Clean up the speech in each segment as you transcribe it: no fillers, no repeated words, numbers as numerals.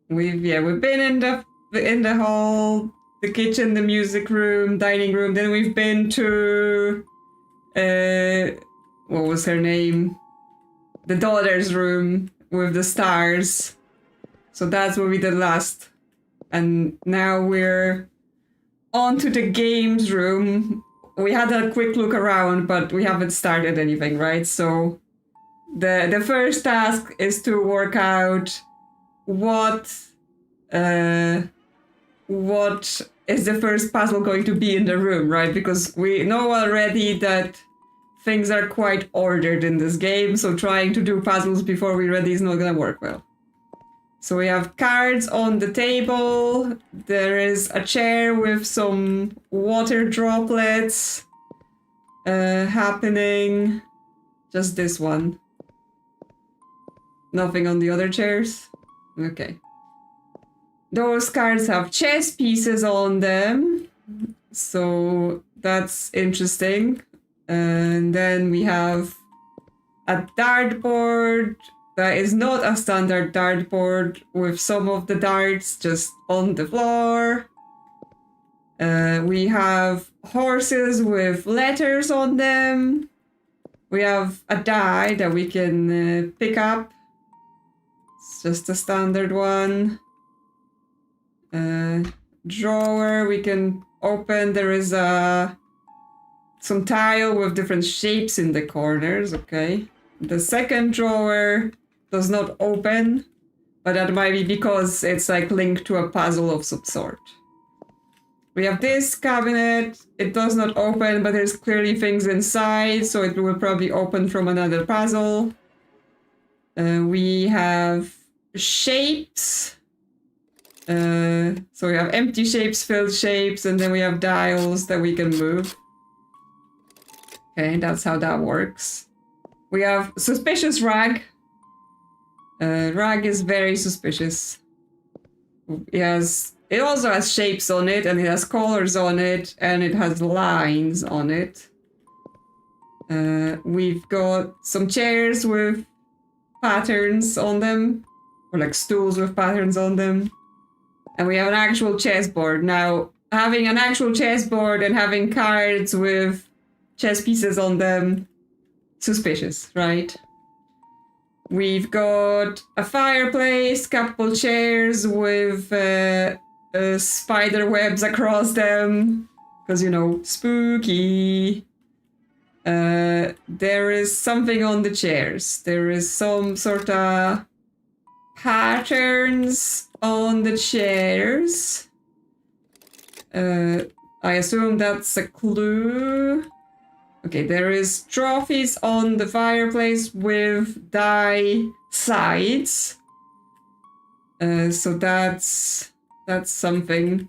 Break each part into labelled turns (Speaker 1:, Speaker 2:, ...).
Speaker 1: we've been in the hall, the kitchen, the music room, dining room. Then we've been to what was her name? The daughter's room with the stars. So that's what we did last. And now we're on to the games room. We had a quick look around, but we haven't started anything, right? So the first task is to work out what is the first puzzle going to be in the room, right? Because we know already that things are quite ordered in this game, so trying to do puzzles before we're ready is not gonna work well. So we have cards on the table. There is a chair with some water droplets happening. Just this one. Nothing on the other chairs? Okay. Those cards have chess pieces on them. So that's interesting. And then we have a dartboard that is not a standard dartboard with some of the darts just on the floor. We have horses with letters on them. We have a die that we can pick up. It's just a standard one. Drawer we can open. There is some tile with different shapes in the corners. Okay. The second drawer does not open, but that might be because it's like linked to a puzzle of some sort. We have this cabinet. It does not open, but there's clearly things inside, so it will probably open from another puzzle. We have shapes. So we have empty shapes, filled shapes, and then we have dials that we can move. Okay, that's how that works. We have suspicious rag. Rag is very suspicious. It also has shapes on it, and it has colors on it, and it has lines on it. We've got some chairs with patterns on them, or like stools with patterns on them. And we have an actual chessboard. Now, having an actual chessboard and having cards with chess pieces on them, suspicious, right? We've got a fireplace, couple chairs with spider webs across them, because, you know, spooky. There is something on the chairs. There is some sort of patterns on the chairs. I assume that's a clue. Okay, there is trophies on the fireplace with die sides. So that's something.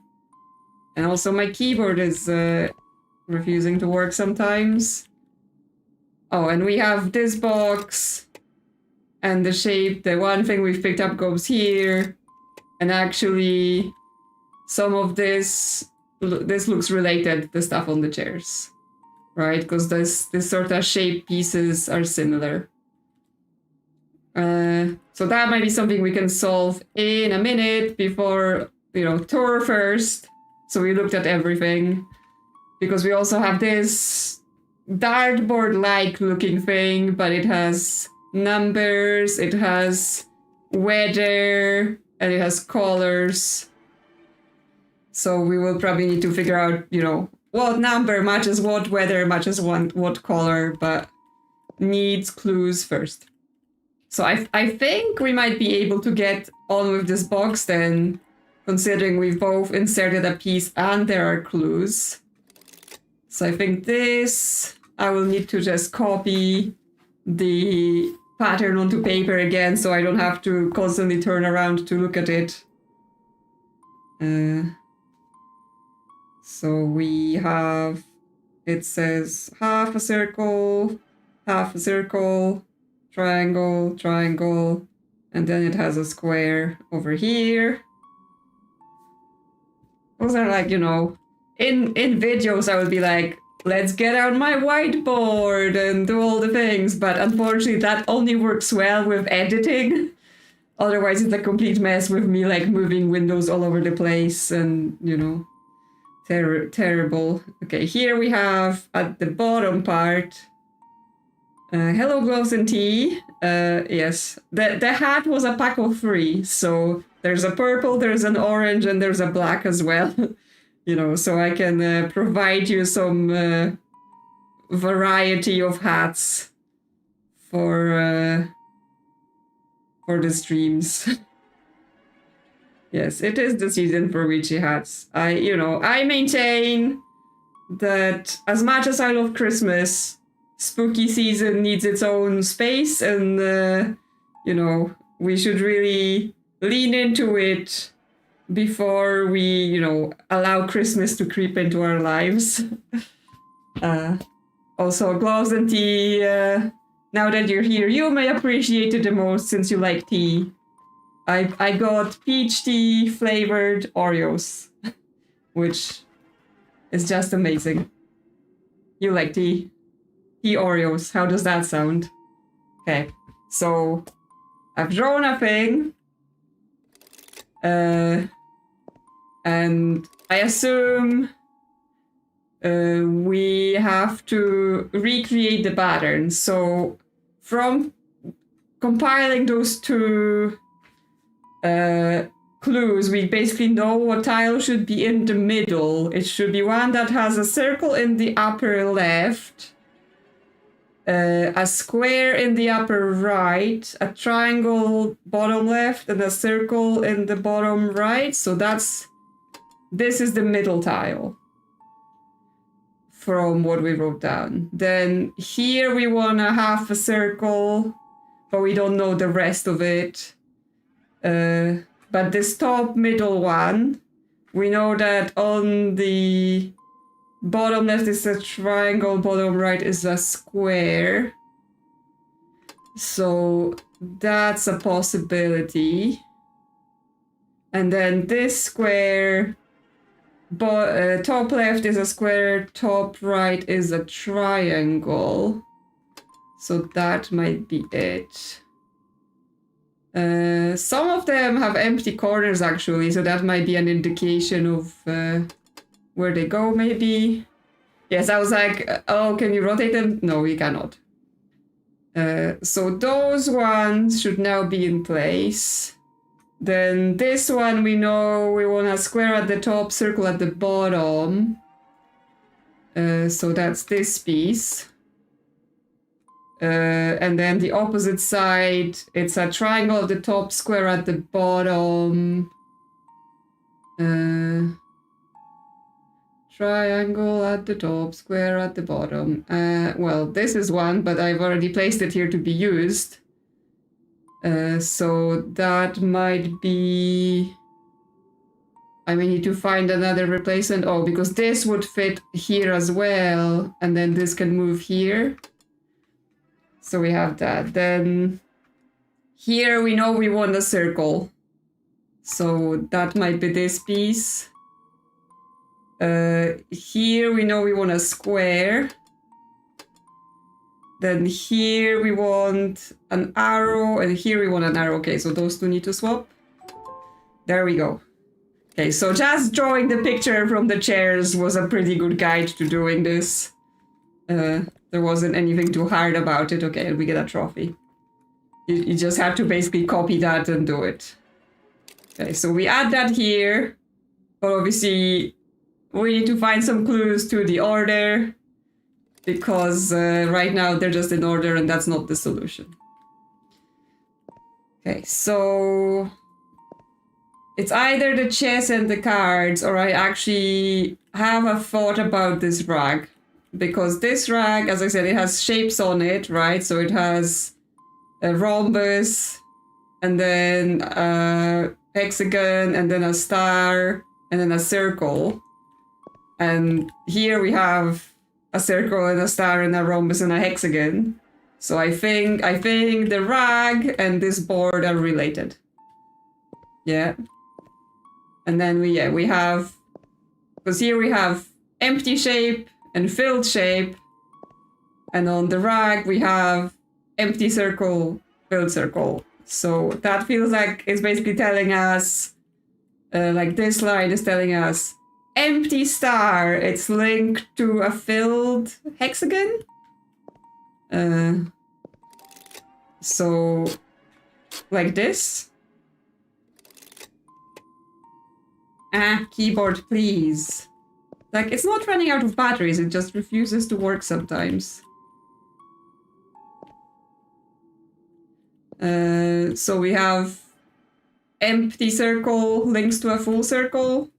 Speaker 1: And also my keyboard is refusing to work sometimes. Oh, and we have this box. And the shape, the one thing we've picked up goes here. And actually, some of this looks related, the stuff on the chairs. Right? Because this sort of shape pieces are similar. So that might be something we can solve in a minute before, tour first. So we looked at everything. Because we also have this dartboard-like looking thing, but it has numbers, it has weather, and it has colors. So we will probably need to figure out, what number matches what weather, matches what color, but needs clues first. So I think we might be able to get on with this box then, considering we've both inserted a piece and there are clues. So I think this, I will need to just copy the pattern onto paper again so I don't have to constantly turn around to look at it. So we have, it says half a circle, triangle, triangle, and then it has a square over here. Those are like, in videos I would be like, let's get out my whiteboard and do all the things, but unfortunately that only works well with editing. Otherwise, it's a complete mess with me like moving windows all over the place and, you know, terrible. Okay, here we have at the bottom part. Hello, gloves and tea. Yes, the hat was a pack of 3, so there's a purple, there's an orange, and there's a black as well. You know, so I can provide you some variety of hats for the streams. Yes, it is the season for witchy hats. I maintain that as much as I love Christmas, spooky season needs its own space, and we should really lean into it before we, allow Christmas to creep into our lives. Also, gloves and tea. Now that you're here, you may appreciate it the most since you like tea. I got peach tea flavored Oreos, which is just amazing. You like tea? Tea Oreos. How does that sound? Okay, so I've drawn a thing. And I assume we have to recreate the pattern. So from compiling those two clues, we basically know what tile should be in the middle. It should be one that has a circle in the upper left, a square in the upper right, a triangle bottom left, and a circle in the bottom right. So this is the middle tile from what we wrote down. Then here we want to have a circle, but we don't know the rest of it. But this top middle one, we know that on the bottom left is a triangle, bottom right is a square. So that's a possibility. And then this square, top left is a square, top right is a triangle. So that might be it. Some of them have empty corners actually, so that might be an indication of where they go maybe. Yes, I was like, oh, can you rotate them? No, you cannot. So those ones should now be in place. Then this one, we know we want a square at the top, circle at the bottom. So that's this piece. And then the opposite side, it's a triangle at the top, square at the bottom. Triangle at the top, square at the bottom. Well, this is one, but I've already placed it here to be used. So that might be... I may need to find another replacement. Oh, because this would fit here as well, and then this can move here. So we have that. Then here we know we want a circle. So that might be this piece. Here we know we want a square. Then here we want an arrow, and here we want an arrow. Okay, so those two need to swap. There we go. Okay, so just drawing the picture from the chairs was a pretty good guide to doing this. There wasn't anything too hard about it. Okay, we get a trophy. You just have to basically copy that and do it. Okay, so we add that here. But obviously, we need to find some clues to the order. Because right now they're just in order and that's not the solution. Okay, so... it's either the chess and the cards, or I actually have a thought about this rag. Because this rag, as I said, it has shapes on it, right? So it has a rhombus, and then a hexagon, and then a star, and then a circle. And here we have a circle and a star and a rhombus and a hexagon. So I think the rag and this board are related. Yeah. And then we have, because here we have empty shape and filled shape. And on the rag we have empty circle, filled circle. So that feels like it's basically telling us, like this line is telling us, empty star, it's linked to a filled hexagon. So, like this. Keyboard, please. Like, it's not running out of batteries, it just refuses to work sometimes. So we have empty circle links to a full circle.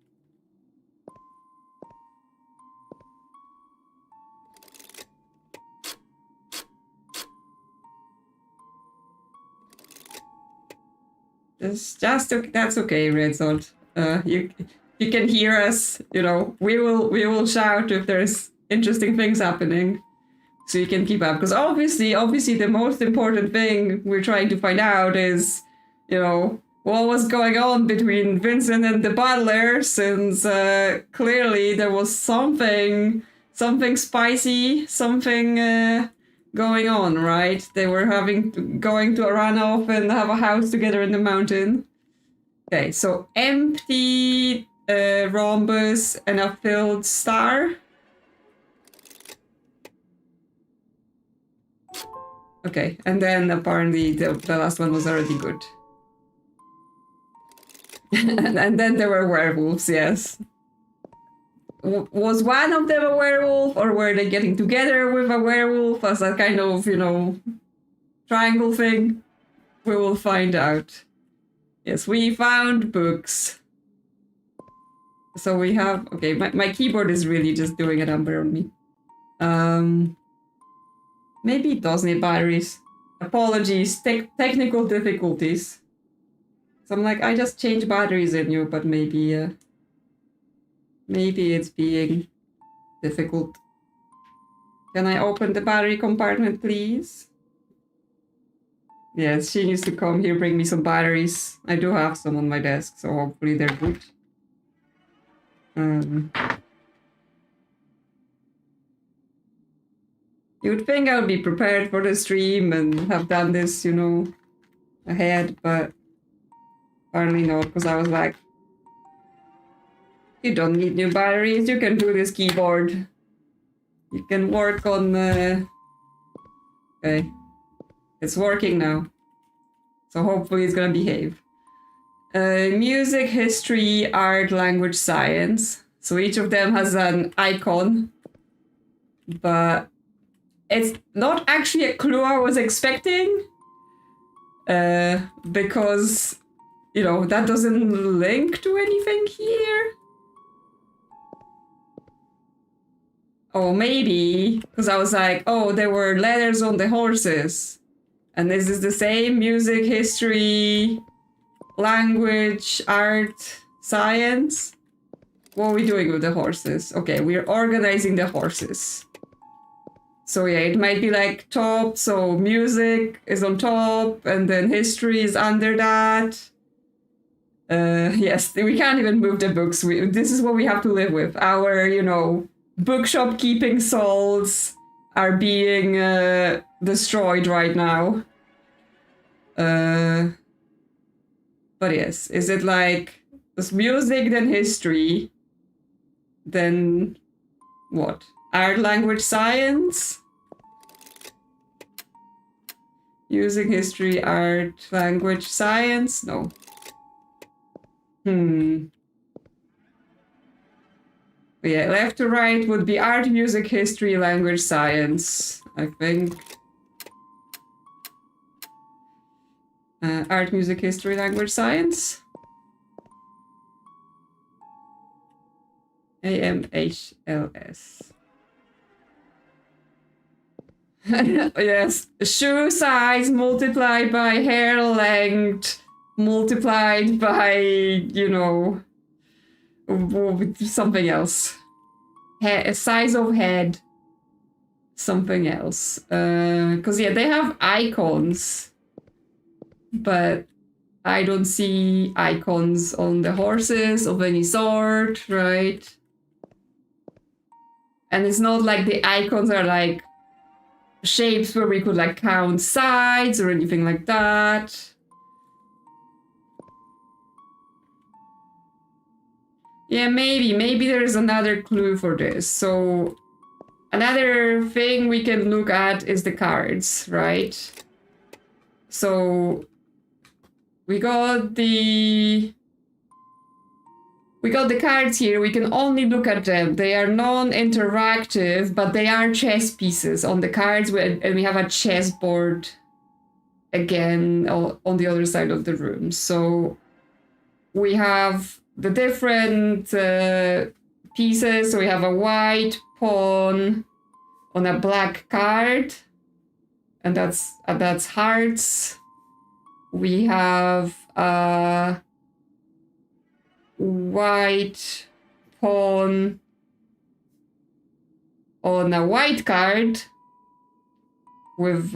Speaker 1: That's okay, Redzone. You can hear us, you know, we will shout if there's interesting things happening. So you can keep up. Because obviously the most important thing we're trying to find out is, you know, what was going on between Vincent and the butler, since clearly there was something spicy, something going on, right? They were going to run off and have a house together in the mountain. Okay, so empty rhombus and a filled star. Okay, and then apparently the last one was already good. And then there were werewolves, yes. Was one of them a werewolf, or were they getting together with a werewolf as a kind of, you know, triangle thing? We will find out. Yes, we found books. So we have... Okay, my keyboard is really just doing a number on me. Maybe it does need batteries. Apologies, technical difficulties. So I'm like, I just changed batteries in you, but maybe it's being difficult. Can I open the battery compartment, please? Yes, she needs to come here, bring me some batteries. I do have some on my desk, so hopefully they're good. You'd think I would be prepared for the stream and have done this, you know, ahead, but apparently not, because I was like, you don't need new batteries, you can do this keyboard. You can work on the... Okay. It's working now. So hopefully it's gonna behave. Music, history, art, language, science. So each of them has an icon. But it's not actually a clue I was expecting. Because, you know, that doesn't link to anything here. Oh, maybe. Because I was like, oh, there were letters on the horses. And this is the same: music, history, language, art, science. What are we doing with the horses? Okay, we're organizing the horses. So yeah, it might be like top, so music is on top, and then history is under that. Yes, we can't even move the books. This is what we have to live with. Our, you know, bookshop keeping souls are being destroyed right now. But yes, is it like this music, then history, then what? Art, language, science? Music, history, art, language, science? No. But yeah, left to right would be art, music, history, language, science, I think. Art, music, history, language, science. AMHLS. Yes, shoe size multiplied by hair length multiplied by, you know, something else. Size of head, something else. Because yeah, they have icons, but I don't see icons on the horses of any sort, right? And it's not like the icons are like shapes where we could like count sides or anything like that. Yeah, maybe there is another clue for this. So another thing we can look at is the cards, right? So we got the cards here. We can only look at them. They are non-interactive, but they are chess pieces on the cards, and we have a chessboard again on the other side of the room. So we have the different pieces. So we have a white pawn on a black card, and that's hearts. We have a white pawn on a white card with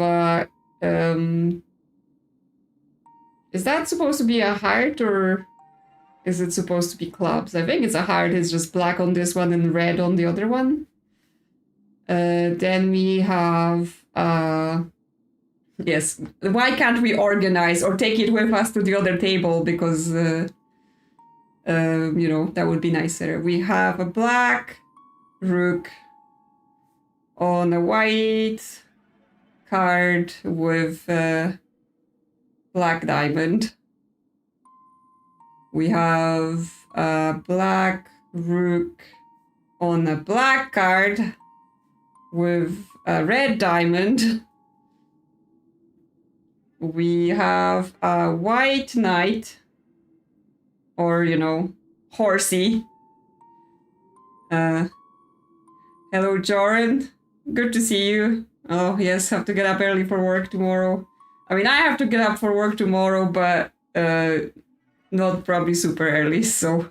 Speaker 1: is that supposed to be a heart, or is it supposed to be clubs? I think it's a heart. It's just black on this one and red on the other one. Then we have yes, why can't we organize or take it with us to the other table, because you know, that would be nicer. We have a black rook on a white card with black diamond. We have a black rook on a black card with a red diamond. We have a white knight, or, you know, horsey. Hello, Joran. Good to see you. Oh, yes, have to get up early for work tomorrow. I mean, I have to get up for work tomorrow, but not probably super early, so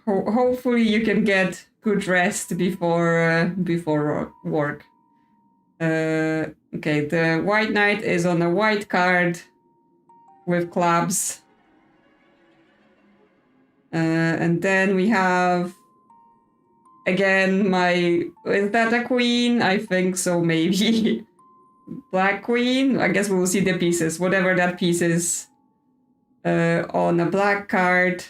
Speaker 1: hopefully you can get good rest before work. Okay, the white knight is on a white card with clubs. And then we have, again, is that a queen? I think so, maybe. Black queen? I guess we'll see the pieces, whatever that piece is. On a black card.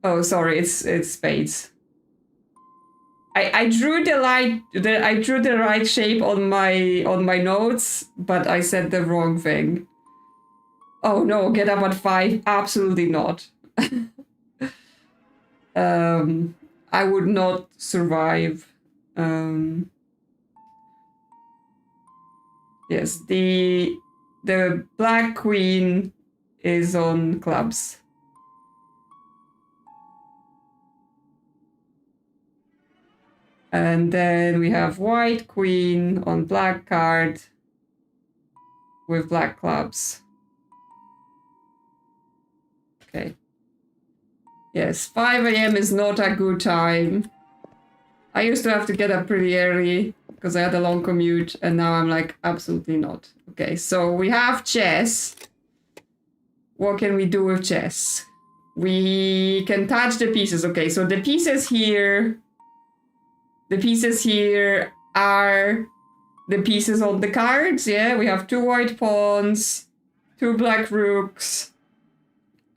Speaker 1: Oh, sorry, it's spades. I drew the right shape on my notes, but I said the wrong thing. Oh no, get up at 5? Absolutely not. I would not survive. Yes, the black queen is on clubs. And then we have white queen on black card with black clubs. Okay. Yes, 5 a.m. is not a good time. I used to have to get up pretty early because I had a long commute, and now I'm like, absolutely not. Okay, so we have chess. What can we do with chess? We can touch the pieces. Okay, so the pieces here are the pieces on the cards. Yeah, we have 2 white pawns, 2 black rooks,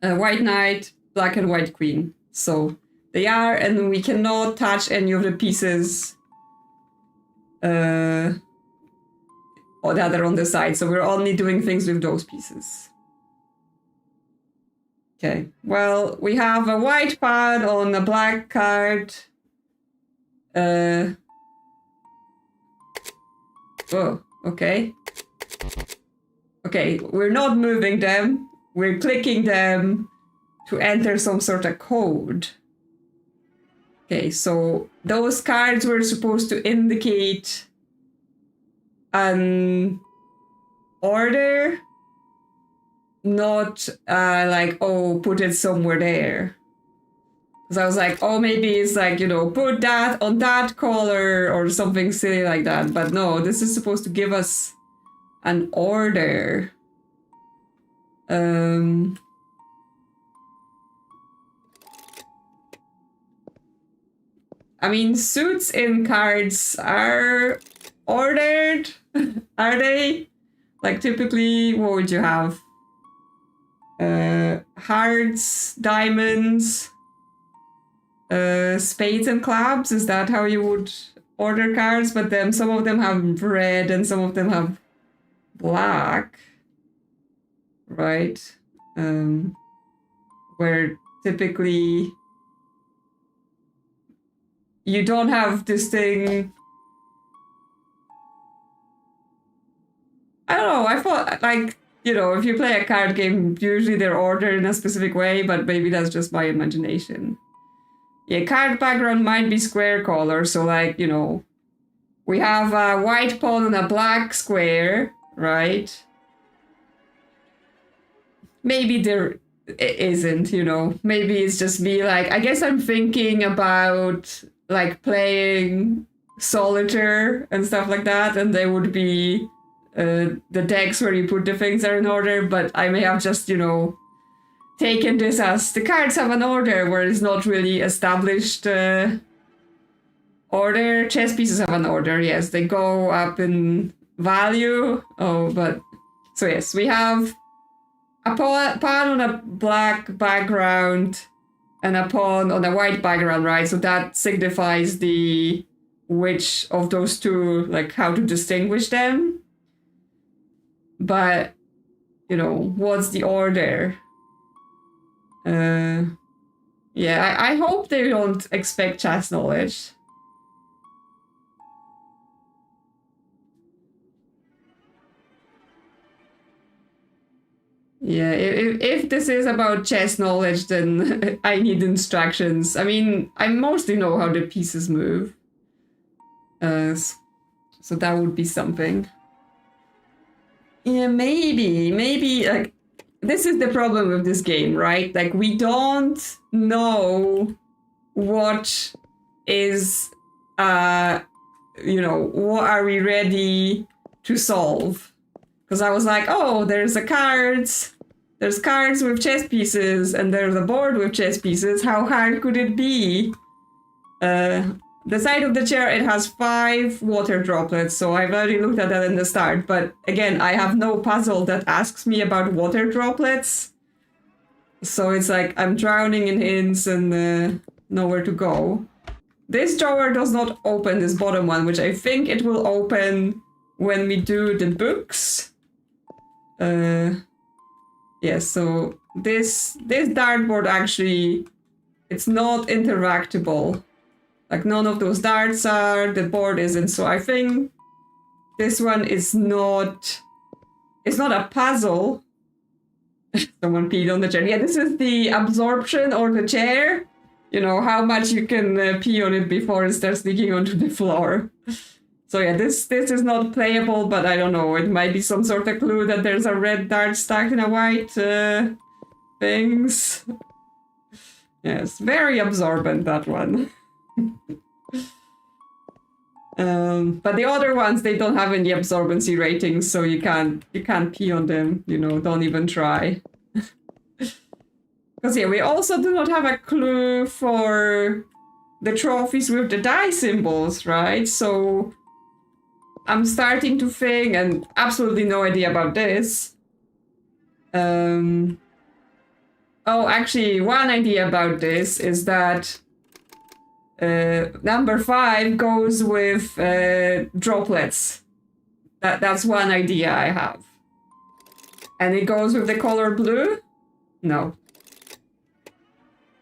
Speaker 1: a white knight, black and white queen. So they are, and we cannot touch any of the pieces or that are on the side. So we're only doing things with those pieces. Okay, well, we have a white pawn on a black card. Oh, okay. Okay, we're not moving them. We're clicking them to enter some sort of code. Okay, so those cards were supposed to indicate an order, not like, oh, put it somewhere there. Because I was like, oh, maybe it's like, you know, put that on that color or something silly like that. But no, this is supposed to give us an order. I mean, suits in cards are ordered, are they? Like, typically, what would you have? hearts, diamonds, spades and clubs. Is that how you would order cards? But then some of them have red and some of them have black, right? Where typically you don't have this thing. I don't know, I thought, like, you know, if you play a card game, usually they're ordered in a specific way, but maybe that's just my imagination. Yeah, card background might be square color, so like, you know, we have a white pawn and a black square, right? Maybe there isn't, you know, maybe it's just me, like, I guess I'm thinking about, like, playing solitaire and stuff like that, and they would be the decks where you put the things are in order, but I may have just, you know, taken this as the cards have an order where it's not really established order. Chess pieces have an order, yes, they go up in value. Oh, but so yes, we have a pawn on a black background and a pawn on a white background, right? So that signifies the which of those two, like how to distinguish them. But, you know, what's the order? Yeah, I hope they don't expect chess knowledge. Yeah, if this is about chess knowledge, then I need instructions. I mean, I mostly know how the pieces move. So that would be something. Yeah, maybe, like, this is the problem with this game, right? Like, we don't know what is, you know, what are we ready to solve? Because I was like, oh, there's cards with chess pieces, and there's a board with chess pieces. How hard could it be? The side of the chair, it has 5 water droplets, so I've already looked at that in the start. But again, I have no puzzle that asks me about water droplets. So it's like I'm drowning in hints and nowhere to go. This drawer does not open, this bottom one, which I think it will open when we do the books. Yeah, so this dartboard actually, it's not interactable. Like, none of those darts are, the board isn't, so I think this one is not, it's not a puzzle. Someone peed on the chair. Yeah, this is the absorption or the chair. You know, how much you can pee on it before it starts leaking onto the floor. So yeah, this is not playable, but I don't know, it might be some sort of clue that there's a red dart stuck in a white things. Yes, very absorbent, that one. But the other ones, they don't have any absorbency ratings, so you can't pee on them, you know, don't even try. Because yeah, we also do not have a clue for the trophies with the die symbols, right? So I'm starting to think, and absolutely no idea about this. Oh, actually, one idea about this is that number 5 goes with droplets. That's one idea I have. And it goes with the color blue? No.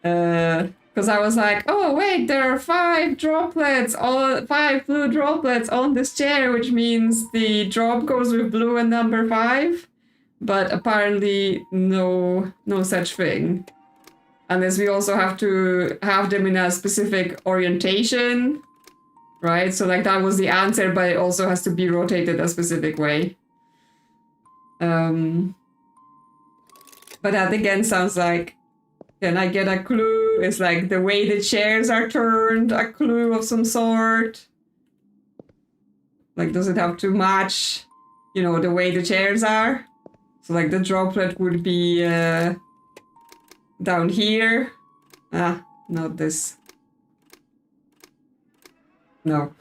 Speaker 1: Because I was like, oh wait, there are 5 droplets, all 5 blue droplets on this chair, which means the drop goes with blue and number 5. But apparently no such thing. Unless we also have to have them in a specific orientation, right? So like that was the answer, but it also has to be rotated a specific way. But that again sounds like, can I get a clue? It's like the way the chairs are turned, a clue of some sort. Like, does it have to match, you know, the way the chairs are? So like the droplet would be down here. Ah, not this. No.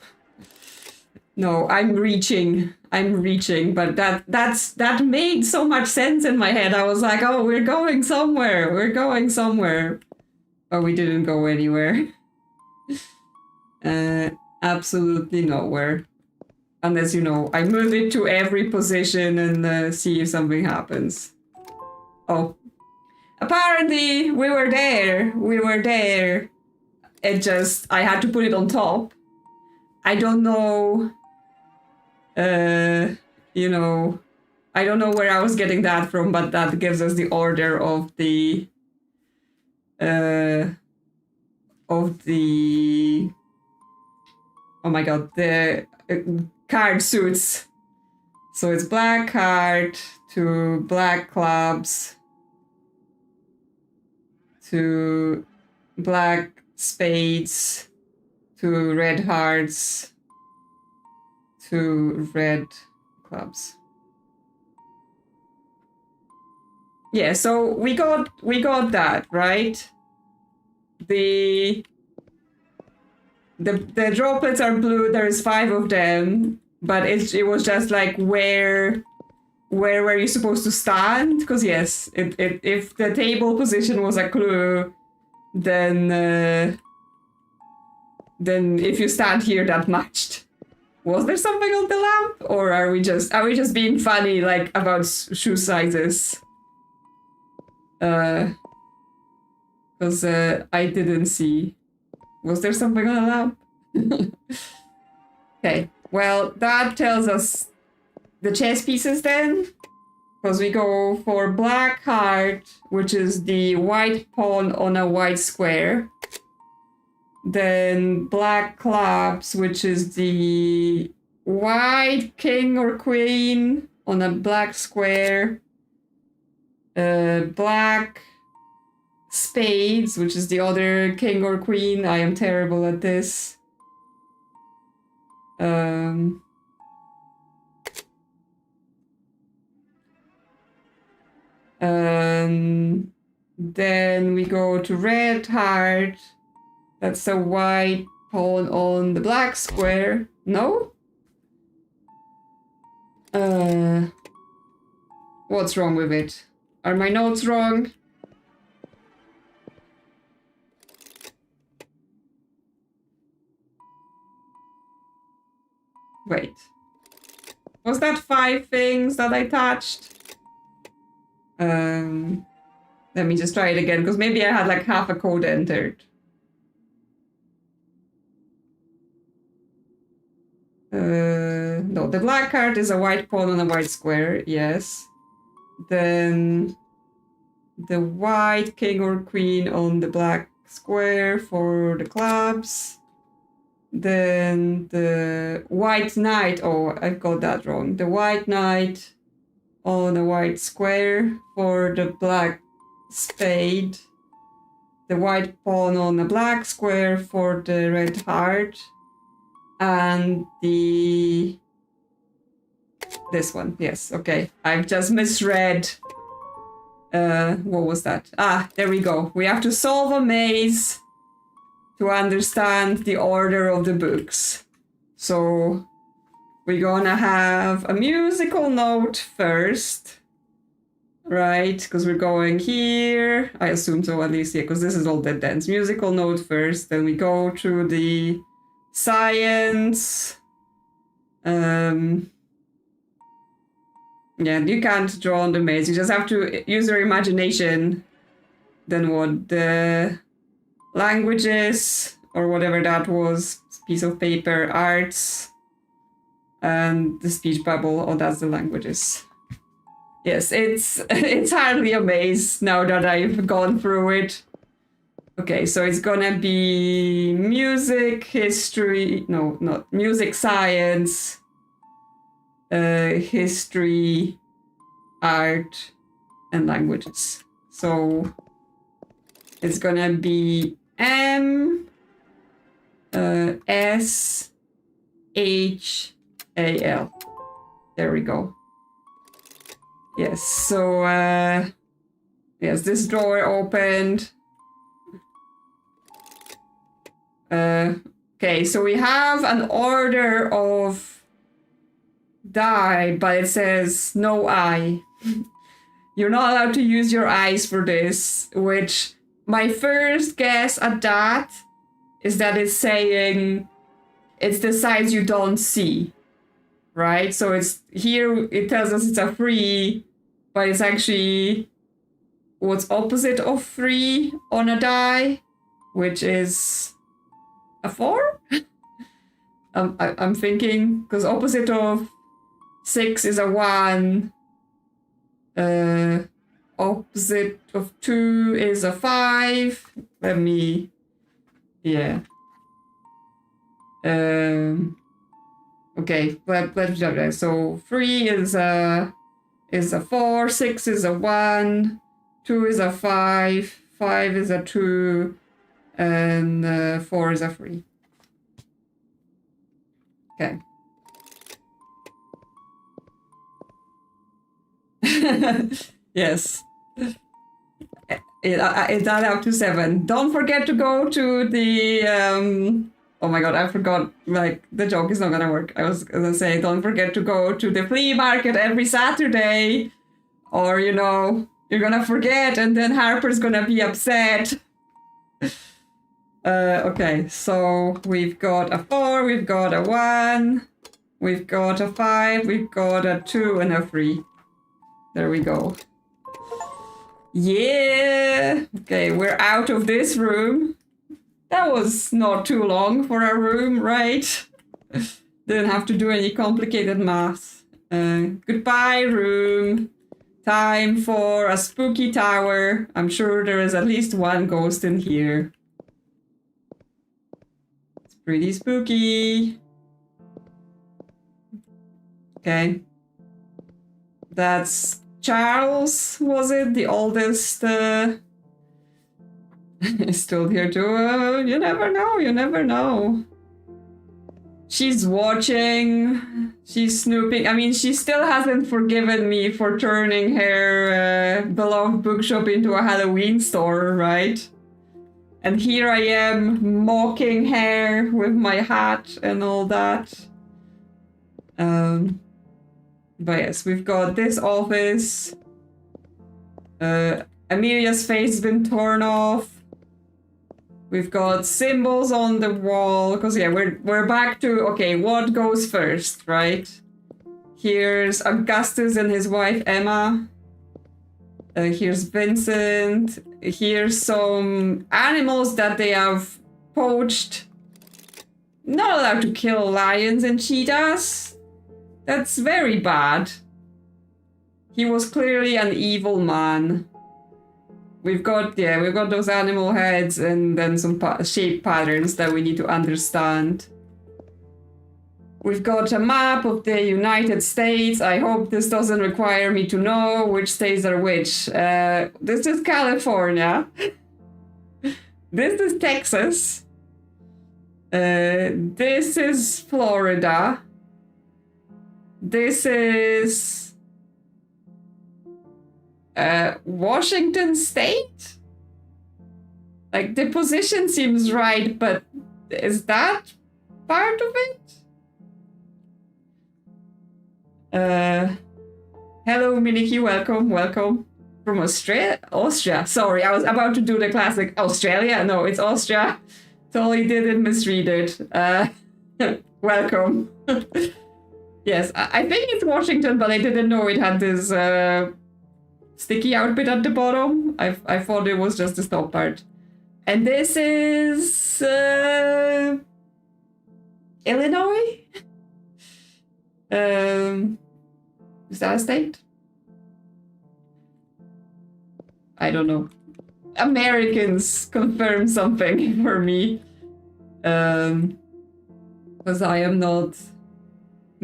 Speaker 1: No, I'm reaching. I'm reaching, but that made so much sense in my head. I was like, oh, we're going somewhere. We're going somewhere. But we didn't go anywhere. Absolutely nowhere. Unless, I move it to every position and see if something happens. Oh. Apparently, we were there. We were there. I had to put it on top. I don't know. I don't know where I was getting that from, but that gives us the order of the oh my god, the card suits. So it's black card to black clubs to black spades to red hearts to red clubs. Yeah, so we got that, right? The droplets are blue. There's 5 of them, but it was just like where were you supposed to stand? Because yes, if the table position was a clue, then if you stand here, that matched. Was there something on the lamp, or are we just being funny like about shoe sizes? Because I didn't see. Was there something on the lamp? Okay, well, that tells us the chess pieces then. Because we go for black heart, which is the white pawn on a white square. Then black clubs, which is the white king or queen on a black square. Black spades, which is the other king or queen. I am terrible at this. Then we go to red heart. That's a white pawn on the black square. No? What's wrong with it? Are my notes wrong? Wait. Was that 5 things that I touched? Let me just try it again, because maybe I had like half a code entered. No, the black card is a white pawn on a white square, yes. Then the white king or queen on the black square for the clubs. Then the white knight, oh, I got that wrong. The white knight on a white square for the black spade. The white pawn on a black square for the red heart. And this one, yes, okay. I've just misread. What was that? Ah, there we go. We have to solve a maze to understand the order of the books. So we're gonna have a musical note first, right? Because we're going here. I assume so, at least, yeah, because this is all dead ends. Musical note first, then we go to the science. Yeah, you can't draw on the maze. You just have to use your imagination. Then what? The languages, or whatever that was, piece of paper, arts, and the speech bubble. Oh, that's the languages. Yes, it's hardly a maze now that I've gone through it. Okay, so it's gonna be music, history, no, not music, science, history, art, and languages. So it's gonna be M, S, H, A, L. There we go. Yes, so, yes, this drawer opened. Okay, so we have an order of die, but it says no eye. You're not allowed to use your eyes for this, which my first guess at that is that it's saying it's the sides you don't see, right? So it's here, it tells us it's a 3, but it's actually what's opposite of 3 on a die, which is a 4? I'm thinking, because opposite of 6 is a 1. Opposite of 2 is a 5. Let me, yeah. Okay, let's do that. So 3 is a 4, 6 is a 1, 2 is a 5, 5 is a 2, and 4 is a 3. Okay. Yes. It added up to 7. Don't forget to go to the oh my god, I forgot, like, the joke is not gonna work. I was gonna say, don't forget to go to the flea market every Saturday, or, you know, you're gonna forget and then Harper's gonna be upset. Okay, so we've got a 4, we've got a 1, we've got a 5, we've got a 2 and a 3. There we go. Yeah! Okay, we're out of this room. That was not too long for a room, right? Didn't have to do any complicated math. Goodbye, room. Time for a spooky tower. I'm sure there is at least one ghost in here. It's pretty spooky. Okay. That's Charles, was it? The oldest is still here too. You never know, you never know. She's watching, she's snooping. I mean, she still hasn't forgiven me for turning her beloved bookshop into a Halloween store, right? And here I am mocking her with my hat and all that. But yes, we've got this office. Amelia's face has been torn off. We've got symbols on the wall. Because yeah, we're back to, okay, what goes first, right? Here's Augustus and his wife Emma. Here's Vincent. Here's some animals that they have poached. Not allowed to kill lions and cheetahs. That's very bad. He was clearly an evil man. We've got those animal heads and then some shape patterns that we need to understand. We've got a map of the United States. I hope this doesn't require me to know which states are which. This is California. This is Texas. This is Florida. This is Washington State? Like, the position seems right, but is that part of it? Hello, Miniki, welcome. From Austria. Sorry, I was about to do the classic Australia. No, it's Austria. Totally didn't misread it. Welcome. Yes, I think it's Washington, but I didn't know it had this sticky out bit at the bottom. I thought it was just the top part. And this is Illinois? Is that a state? I don't know. Americans confirm something for me. Because I am not...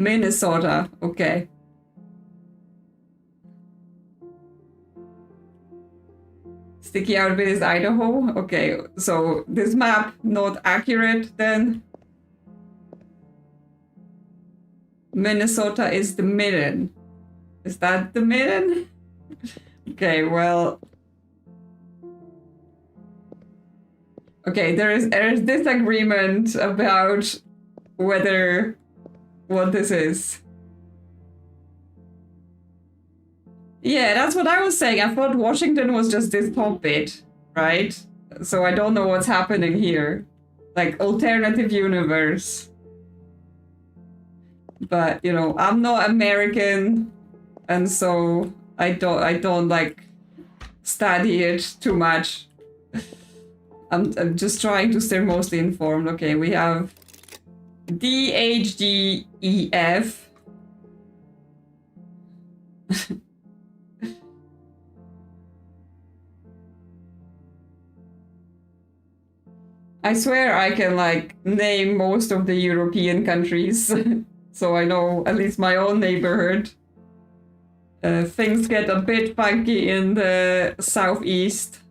Speaker 1: Minnesota, okay. Sticky out bit is Idaho? Okay, so this map not accurate then. Minnesota is the midden. Is that the midden? Okay, well... Okay, there is disagreement about whether... what this is. Yeah, that's what I was saying. I thought Washington was just this top bit, right? So I don't know what's happening here. Like, alternative universe. But, you know, I'm not American, and so I don't like study it too much. I'm just trying to stay mostly informed. Okay, we have DHDEF. I swear I can like name most of the European countries, so I know at least my own neighborhood. Things get a bit funky in the southeast.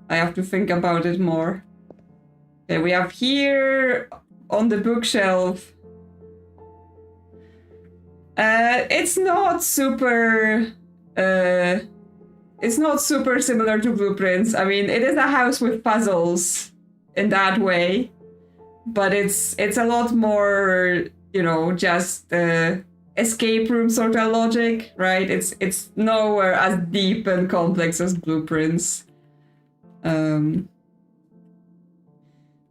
Speaker 1: I have to think about it more. Okay, we have here on the bookshelf. It's not super. It's not super similar to Blueprints. I mean, it is a house with puzzles in that way, but it's a lot more, you know, just escape room sort of logic, right? It's nowhere as deep and complex as Blueprints.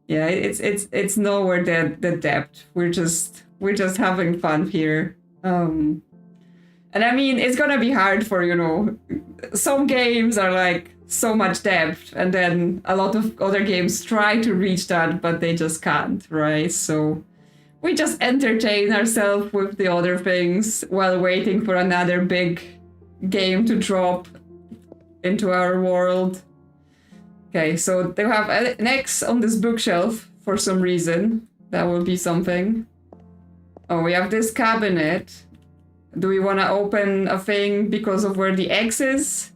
Speaker 1: Yeah, it's nowhere the depth. We're just having fun here. And I mean, it's gonna be hard for, you know, some games are like so much depth, and then a lot of other games try to reach that, but they just can't, right? So we just entertain ourselves with the other things while waiting for another big game to drop into our world. Okay, so they have an X on this bookshelf for some reason. That will be something. Oh, we have this cabinet. Do we want to open a thing because of where the X is?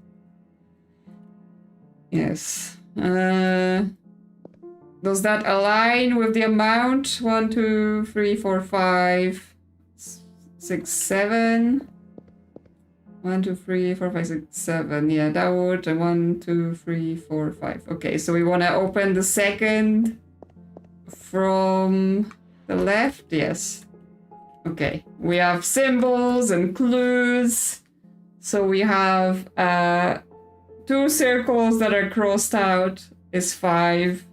Speaker 1: Yes. Does that align with the amount? 1, 2, 3, 4, 5, 6, 7. 1, 2, 3, 4, 5, 6, 7. Yeah, that would. And 1, 2, 3, 4, 5. Okay, so we want to open the second from the left. Yes. Okay, we have symbols and clues. So we have 2 circles that are crossed out is 5.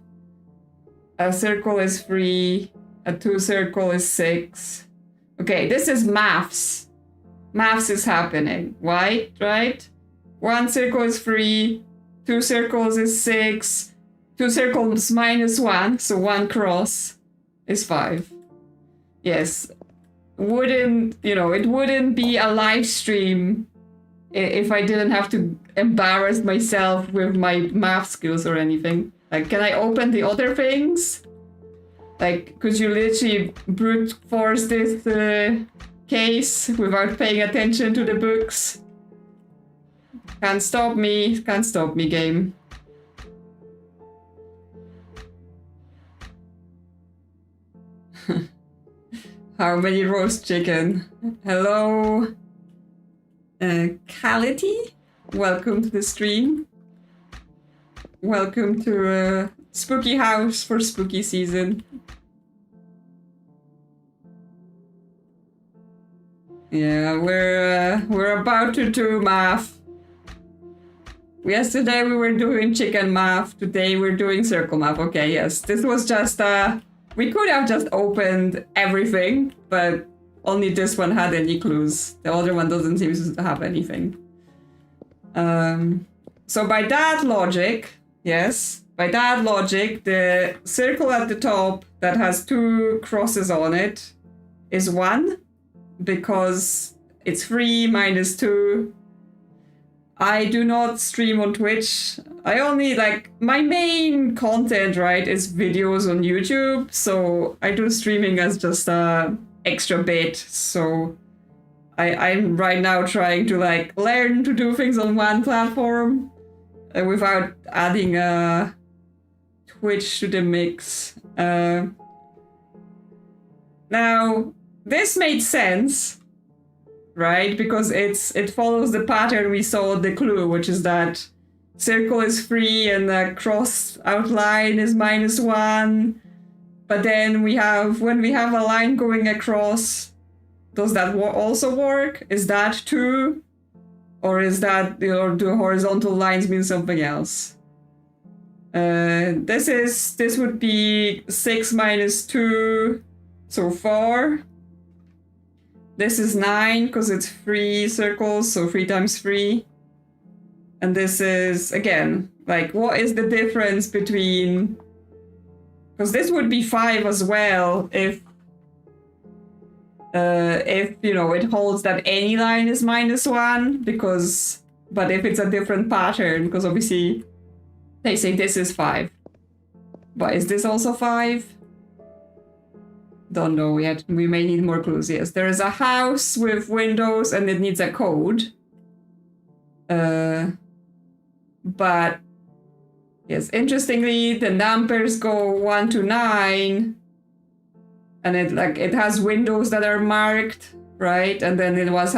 Speaker 1: A circle is 3. A 2 circle is 6. Okay, this is maths. Maths is happening, right? 1 circle is 3. 2 circles is 6. 2 circles minus 1, so 1 cross is 5. Yes. It wouldn't be a live stream if I didn't have to embarrass myself with my math skills or anything. Like, can I open the other things? Like, could you literally brute force this case without paying attention to the books? Can't stop me, game. How many roast chicken? Hello, Cality. Welcome to the stream. Welcome to Spooky House for spooky season. Yeah, we're about to do math. Yesterday we were doing chicken math. Today we're doing circle math. Okay, yes, this was just we could have just opened everything, but only this one had any clues. The other one doesn't seem to have anything. So by that logic, the circle at the top that has 2 crosses on it is 1, because it's 3 minus 2. I do not stream on Twitch. I only, my main content, right, is videos on YouTube. So I do streaming as just a extra bit. So I'm right now trying to, learn to do things on one platform without adding Twitch to the mix. Now, this made sense. Right? Because it follows the pattern we saw with the clue, which is that circle is 3 and the cross outline is minus 1. But then when we have a line going across, does that also work? Is that 2? Or is that, or do horizontal lines mean something else? This would be 6 minus 2, so 4. This is 9 because it's 3 circles, so 3 times 3. And this is, again, like, what is the difference between... Because this would be 5 as well if, you know, it holds that any line is -1, because... But if it's a different pattern, because obviously they say this is 5. But is this also 5? Don't know yet. We may need more clues. Yes, there is a house with windows and it needs a code. But yes, interestingly, the numbers go 1 to 9, and it has windows that are marked, right? And then it has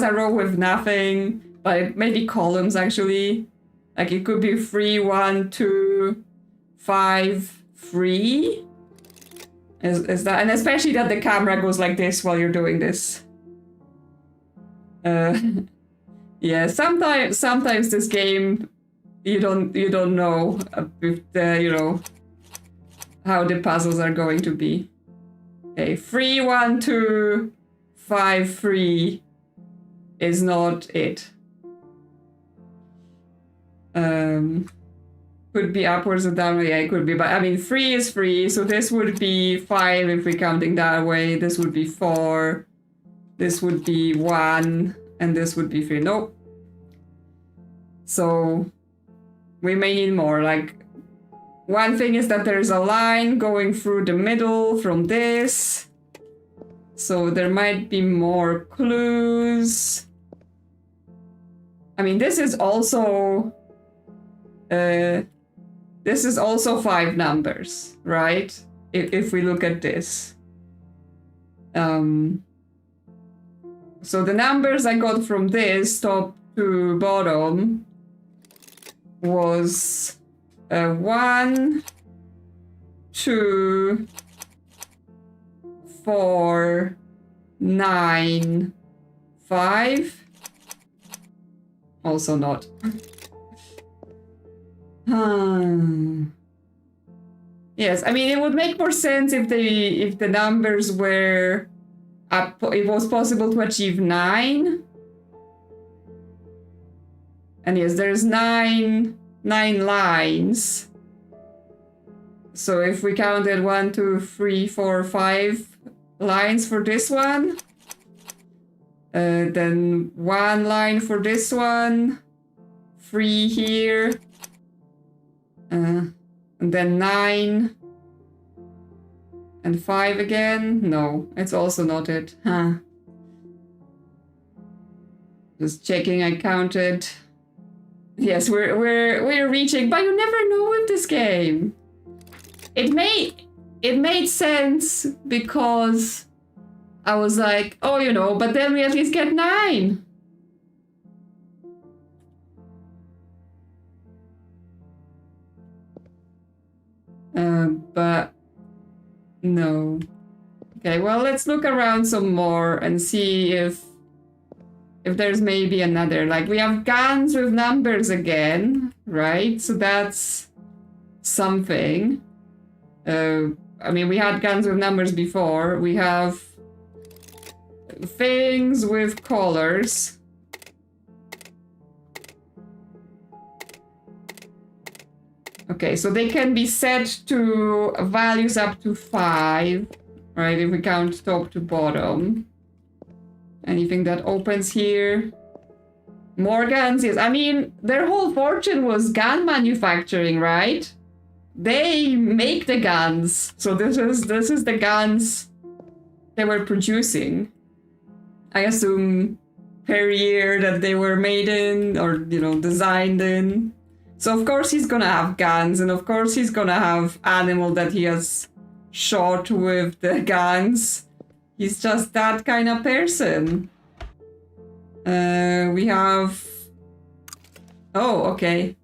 Speaker 1: a row with nothing, but maybe columns actually. Like it could be 3, 1, 2, 5, 3. Is that, and especially that the camera goes like this while you're doing this. Yeah, sometimes this game you don't know if the, you know, how the puzzles are going to be. Okay, 3, 1, 2, 5, 3 is not it. Could be upwards or down, yeah, it could be, but I mean 3 is 3, so this would be 5 if we're counting that way, this would be 4, this would be 1, and this would be 3. Nope. So we may need more. Like, one thing is that there's a line going through the middle from this, so there might be more clues. I mean, this is also 5 numbers, right? If we look at this. So the numbers I got from this top to bottom was 1, 2, 4, 9, 5. Also not. Yes, I mean, it would make more sense if the numbers were it was possible to achieve 9. And yes, there's 9 lines. So if we counted 1, 2, 3, 4, 5 lines for this one, then 1 line for this one, 3 here, and then 9, and 5 again. No, it's also not it. Huh. Just checking, I counted. Yes, we're reaching, but you never know with this game. It made sense because I was like, oh, you know, but then we at least get 9. But no. Okay, well, let's look around some more and see if there's maybe another. Like, we have guns with numbers again, right? So that's something. I mean, we had guns with numbers before. We have things with colors. Okay, so they can be set to values up to 5, right? If we count top to bottom. Anything that opens here? More guns, yes. I mean, their whole fortune was gun manufacturing, right? They make the guns. So this is the guns they were producing. I assume per year that they were made in, or, you know, designed in. So of course he's gonna have guns, and of course he's gonna have animal that he has shot with the guns. He's just that kind of person. We have... Oh, okay.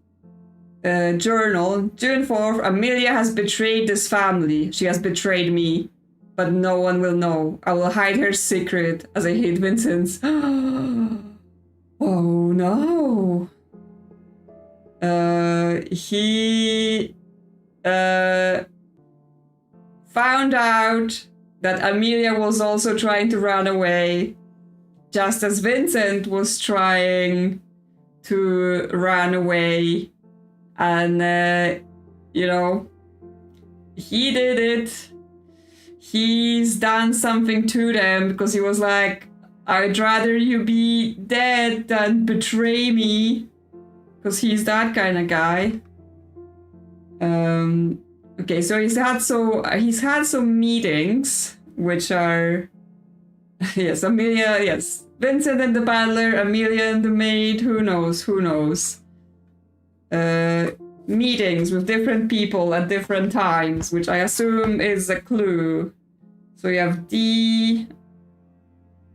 Speaker 1: Journal. June 4th, Amelia has betrayed this family. She has betrayed me, but no one will know. I will hide her secret as I hate Vincent's. Oh no. He found out that Amelia was also trying to run away, just as Vincent was trying to run away. And, you know, he did it. He's done something to them because he was like, I'd rather you be dead than betray me. Because he's that kind of guy. Okay, so he's had some meetings, which are yes, Amelia, yes, Vincent and the butler, Amelia and the maid. Who knows? Meetings with different people at different times, which I assume is a clue. So you have D,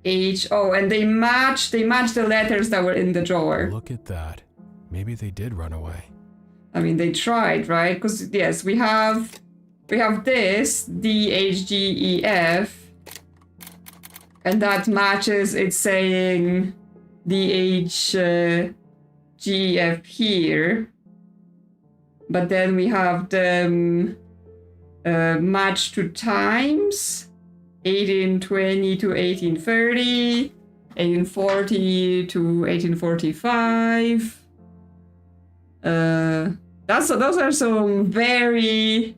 Speaker 1: H, O, and they match the letters that were in the drawer.
Speaker 2: Look at that. Maybe they did run away.
Speaker 1: I mean, they tried, right? Because yes, we have this D, H, G, E, F, and that matches. It's saying D, H, G, F here, but then we have them matched to times 1820 to 1830, 1840 to 1845. Those are some very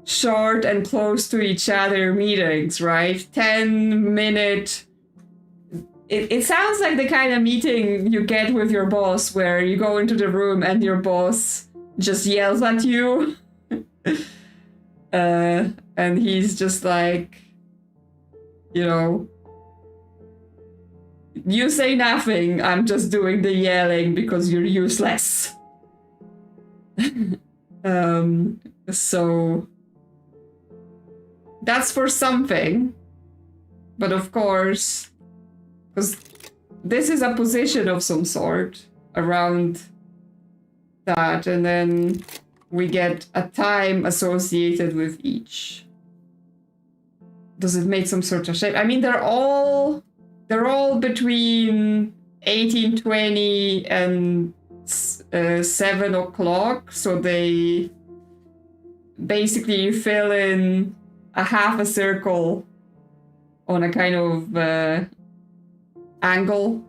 Speaker 1: short and close to each other meetings, right? 10-minute. It sounds like the kind of meeting you get with your boss where you go into the room and your boss just yells at you. And he's just like, you know, you say nothing, I'm just doing the yelling because you're useless. So that's for something, but of course, because this is a position of some sort around that, and then we get a time associated with each. Does it make some sort of shape? I mean, they're all between 1820 and 7 o'clock, so they basically fill in a half a circle on a kind of angle.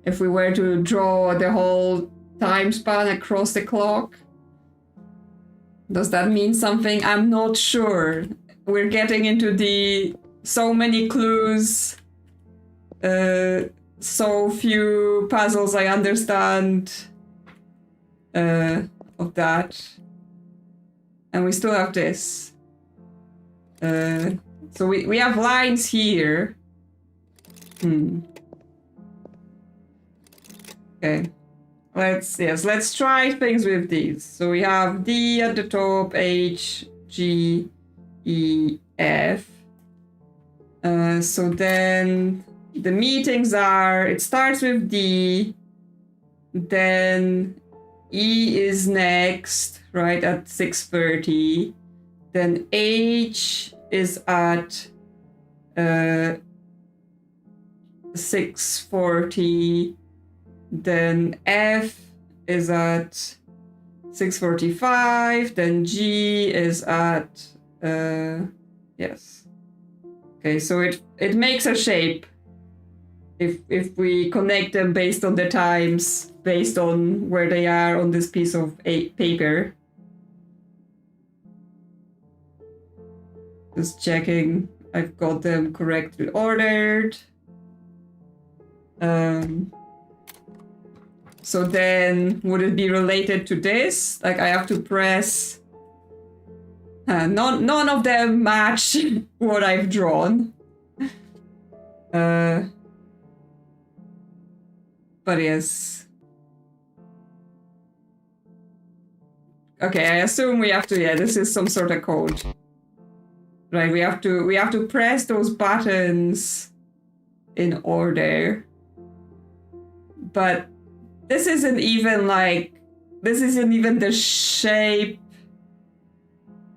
Speaker 1: If we were to draw the whole time span across the clock, does that mean something? I'm not sure. We're getting into the so many clues, so few puzzles I understand of that. And we still have this. So we have lines here. Okay. Let's try things with these. So we have D at the top, H, G, E, F. So then the meetings are, it starts with D, then E is next, right, at 6:30. Then H is at 6:40. Then F is at 6:45. Then G is at yes. Okay, so it makes a shape if we connect them based on the times, based on where they are on this piece of paper. Just checking I've got them correctly ordered. So then would it be related to this? Like I have to press... none of them match what I've drawn. But yes. Okay, I assume we have to, yeah, this is some sort of code. Right, we have to press those buttons in order. But this isn't even the shape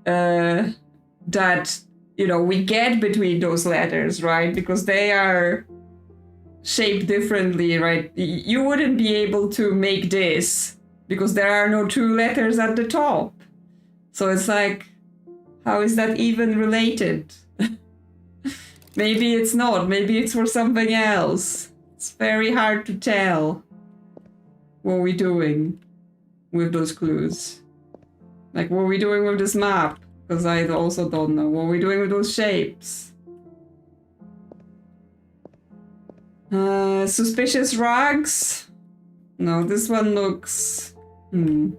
Speaker 1: that, you know, we get between those letters, right? Because they are shaped differently, right? You wouldn't be able to make this because there are no two letters at the top. So it's like, how is that even related? Maybe it's not. Maybe it's for something else. It's very hard to tell what we're doing with those clues. Like, what are we doing with this map? Because I also don't know. What are we doing with those shapes? Suspicious rugs? No, this one looks... I mean,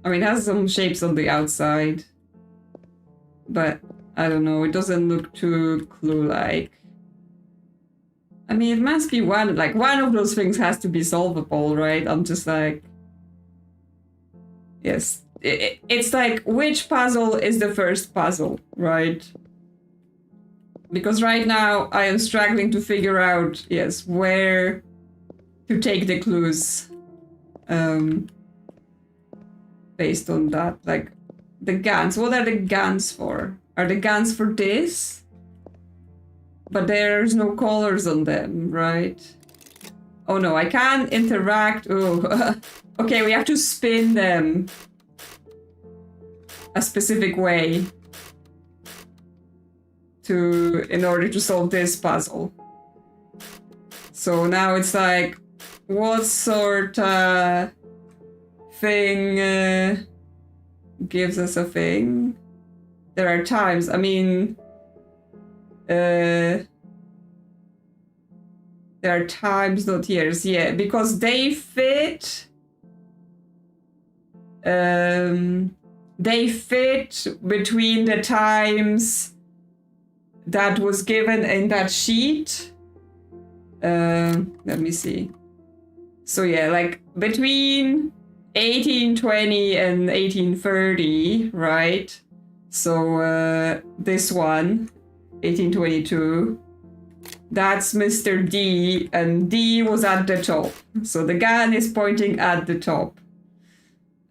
Speaker 1: it has some shapes on the outside. But, I don't know, it doesn't look too clue-like. I mean, it must be one of those things has to be solvable, right? I'm just like... Yes. It's like, which puzzle is the first puzzle, right? Because right now, I am struggling to figure out, yes, where to take the clues. Based on that. Like, the guns. What are the guns for? Are the guns for this? But there's no colors on them, right? Oh no, I can't interact. Oh, okay, we have to spin them a specific way in order to solve this puzzle. So now it's like, what sort of thing gives us a thing? There are times, I mean, there are times, not years, yeah, because they fit. They fit between the times that was given in that sheet. Let me see. So yeah, like between 1820 and 1830, right? So this one, 1822, that's Mr. D, and D was at the top. So the gun is pointing at the top.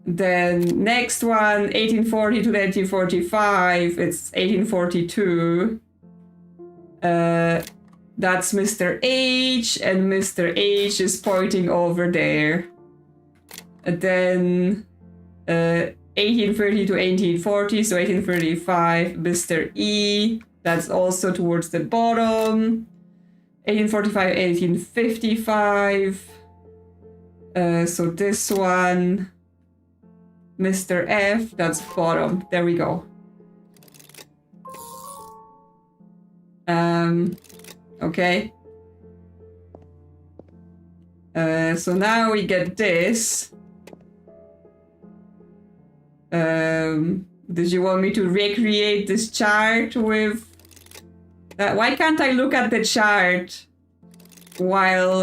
Speaker 1: Then next one, 1840 to 1945, it's 1842. That's Mr. H, and Mr. H is pointing over there. And then 1830 to 1840, so 1835, Mr. E, that's also towards the bottom. 1845, 1855. So this one, Mr. F, that's bottom. There we go. Okay. So now we get this. Did you want me to recreate this chart with... why can't I look at the chart while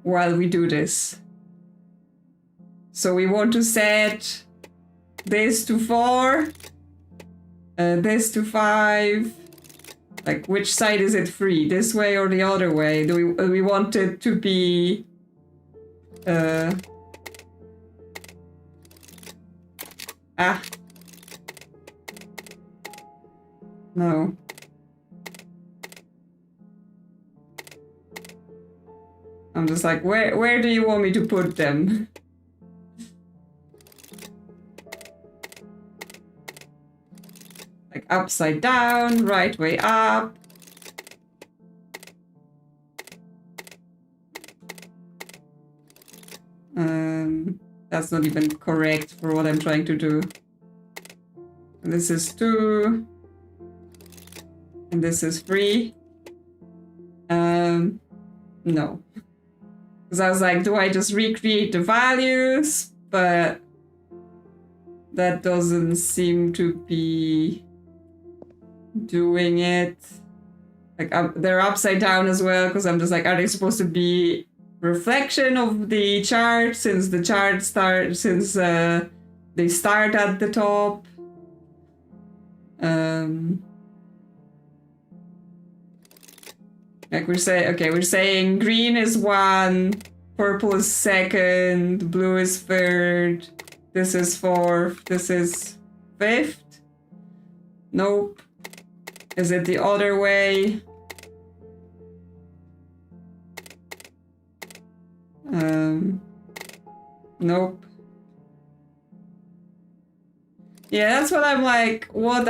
Speaker 1: we do this? So we want to set this to 4, this to 5. Like, which side is it free? This way or the other way? Do we want it to be... No. I'm just like, where do you want me to put them? Like upside down, right way up. That's not even correct for what I'm trying to do. This is 2. And this is 3. No. Because I was like, do I just recreate the values? But that doesn't seem to be doing it. Like, they're upside down as well, because I'm just like, are they supposed to be reflection of the chart since the chart they start at the top? Like we're saying green is 1, purple is 2nd, blue is 3rd, this is 4th, this is 5th? Nope. Is it the other way? Nope. Yeah, that's what I'm like, what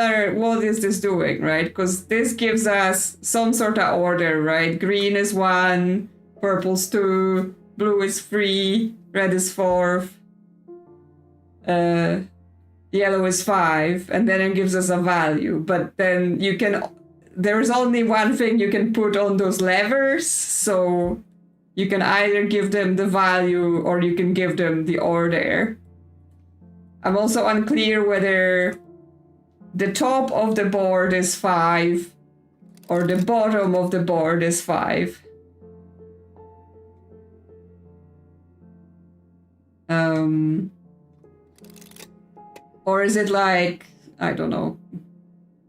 Speaker 1: is this doing, right? Because this gives us some sort of order, right? Green is 1, purple's 2, blue is 3, red is 4, yellow is 5, and then it gives us a value. But then there's only one thing you can put on those levers, so you can either give them the value or you can give them the order. I'm also unclear whether the top of the board is 5 or the bottom of the board is 5. Or is it like, I don't know,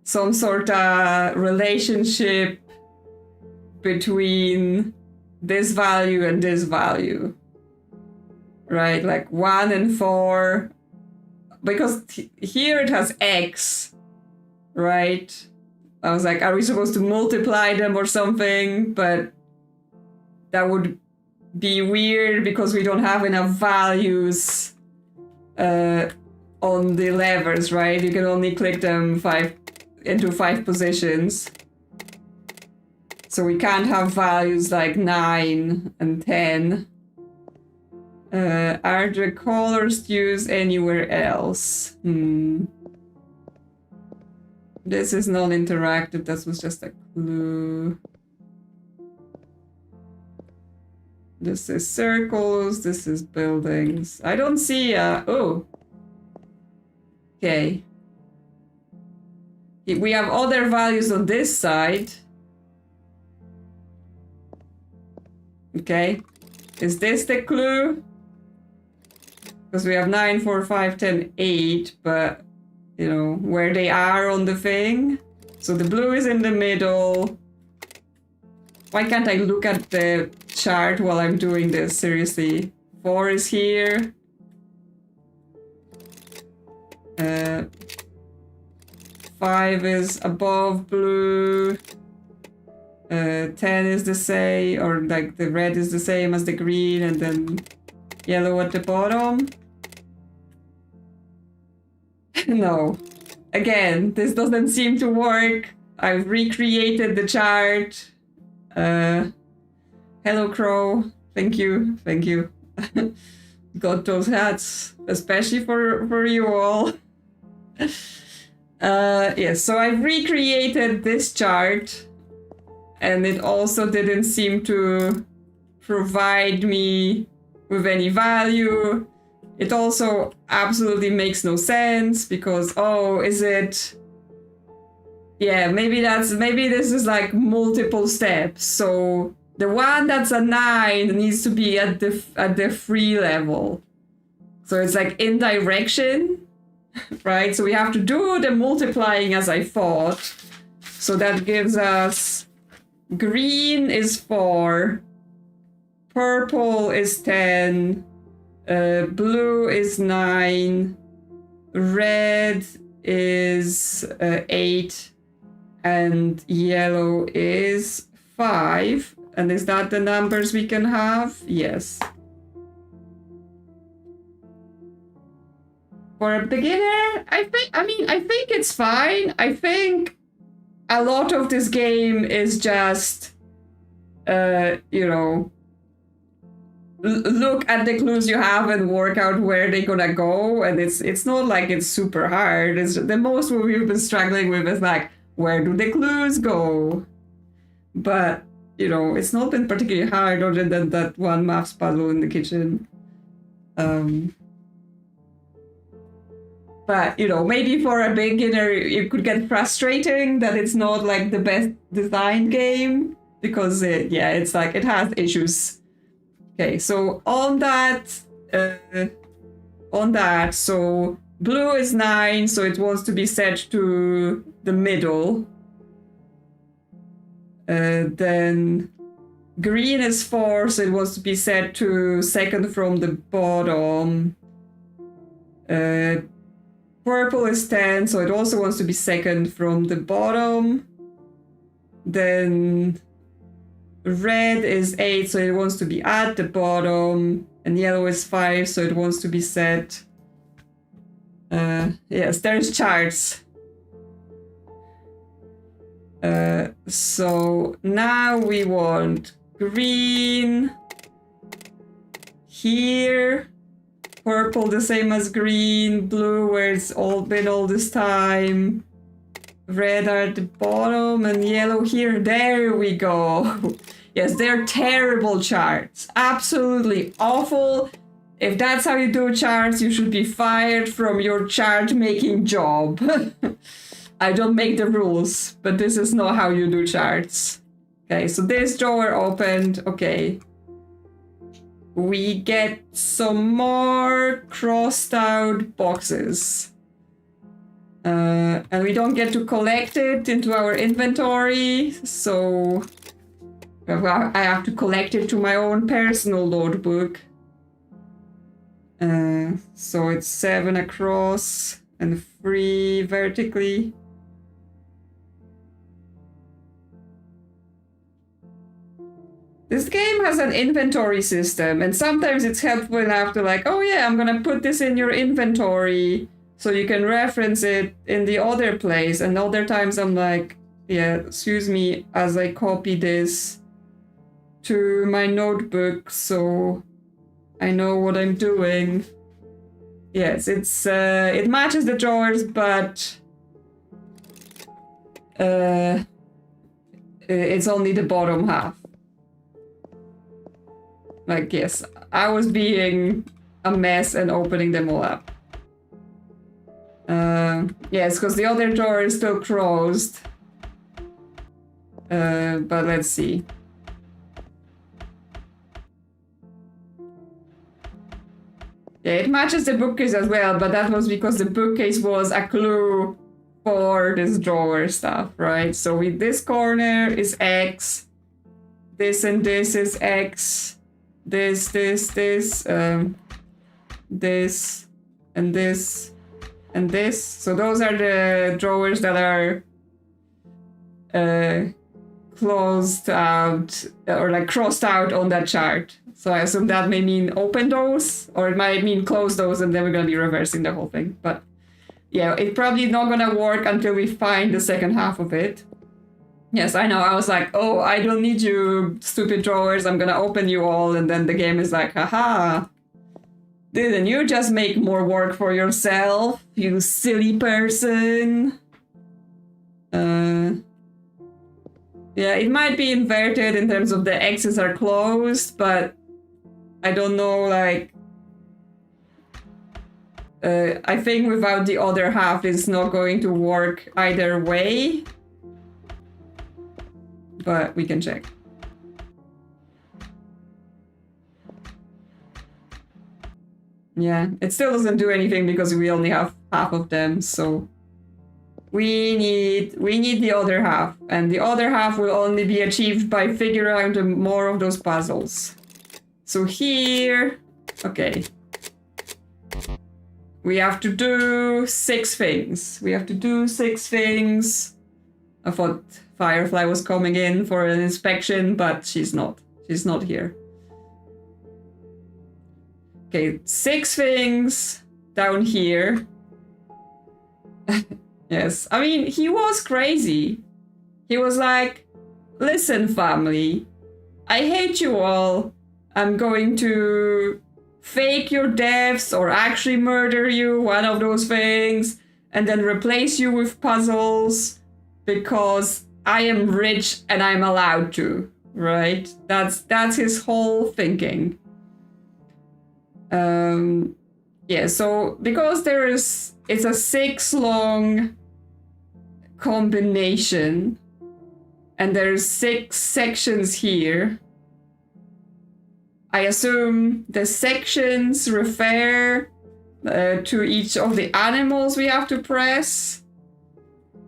Speaker 1: some sort of relationship between this value and this value, right? Like 1 and 4. Because here it has X, right? I was like, are we supposed to multiply them or something? But that would be weird because we don't have enough values on the levers, right? You can only click them into 5 positions. So we can't have values like 9 and 10. Are the colors used anywhere else? This is non-interactive. That was just a clue. This is circles. This is buildings. I don't see oh. Okay. We have other values on this side. Okay. Is this the clue? Because we have 9, 4, 5, 10, 8, but, you know, where they are on the thing. So the blue is in the middle. Why can't I look at the chart while I'm doing this? Seriously. 4 is here. 5 is above blue. 10 is the same, or like the red is the same as the green, and then yellow at the bottom. No. Again, this doesn't seem to work. I've recreated the chart. Hello, Crow. Thank you. Thank you. Got those hats, especially for you all. Yes, so I've recreated this chart, and it also didn't seem to provide me with any value. It also absolutely makes no sense because, oh, is it... Yeah, maybe this is like multiple steps. So the one that's a 9 needs to be at the 3 level. So it's like in direction, right? So we have to do the multiplying as I thought. So that gives us green is 4, purple is 10, blue is 9, red is 8, and yellow is 5. And is that the numbers we can have? Yes. For a beginner, I think it's fine. I think a lot of this game is just, you know, look at the clues you have and work out where they're gonna go. And it's not like it's super hard. It's the most we've been struggling with is like, where do the clues go? But, you know, it's not been particularly hard other than that one maths puzzle in the kitchen. But, you know, maybe for a beginner, it could get frustrating that it's not like the best designed game because, it's like it has issues. Okay, so on that, so blue is 9, so it wants to be set to the middle. Then green is 4, so it wants to be set to second from the bottom. Purple is 10, so it also wants to be second from the bottom. Then red is 8, so it wants to be at the bottom, and yellow is 5, so it wants to be set. Yes, there's charts. So now we want green here, purple the same as green, blue where it's all been all this time, red at the bottom, and yellow here. There we go. Yes, they're terrible charts. Absolutely awful. If that's how you do charts, you should be fired from your chart making job. I don't make the rules, but this is not how you do charts. Okay, so this drawer opened. Okay. We get some more crossed out boxes. And we don't get to collect it into our inventory, so I have to collect it to my own personal notebook. So it's 7 across and 3 vertically. This game has an inventory system, and sometimes it's helpful enough to like, oh yeah, I'm gonna put this in your inventory so you can reference it in the other place. And other times I'm like, yeah, excuse me, as I copy this to my notebook so I know what I'm doing. Yes, it's it matches the drawers, but it's only the bottom half. Like, yes, I was being a mess and opening them all up. Yes, because the other drawer is still closed. But let's see. Yeah, it matches the bookcase as well, but that was because the bookcase was a clue for this drawer stuff, right? So with this corner is X, this and this is X, this, this, and this, and this. So those are the drawers that are closed out or like crossed out on that chart. So I assume that may mean open those, or it might mean close those, and then we're gonna be reversing the whole thing. But yeah, it's probably not gonna work until we find the second half of it. Yes, I know, I was like, oh, I don't need you stupid drawers, I'm gonna open you all, and then the game is like, haha. Didn't you just make more work for yourself, you silly person? Yeah, it might be inverted in terms of the X's are closed, but I don't know, like... I think without the other half it's not going to work either way. But we can check. Yeah, it still doesn't do anything because we only have half of them, so... We need the other half, and the other half will only be achieved by figuring out more of those puzzles. So here, okay. We have to do 6 things. We have to do 6 things. I thought Firefly was coming in for an inspection, but she's not. She's not here. Okay, 6 things down here. Yes, I mean, he was crazy. He was like, listen, family, I hate you all. I'm going to fake your deaths or actually murder you, one of those things, and then replace you with puzzles because I am rich and I'm allowed to, right? That's his whole thinking. Yeah, so because it's a 6 long combination and there's 6 sections here, I assume the sections refer to each of the animals we have to press.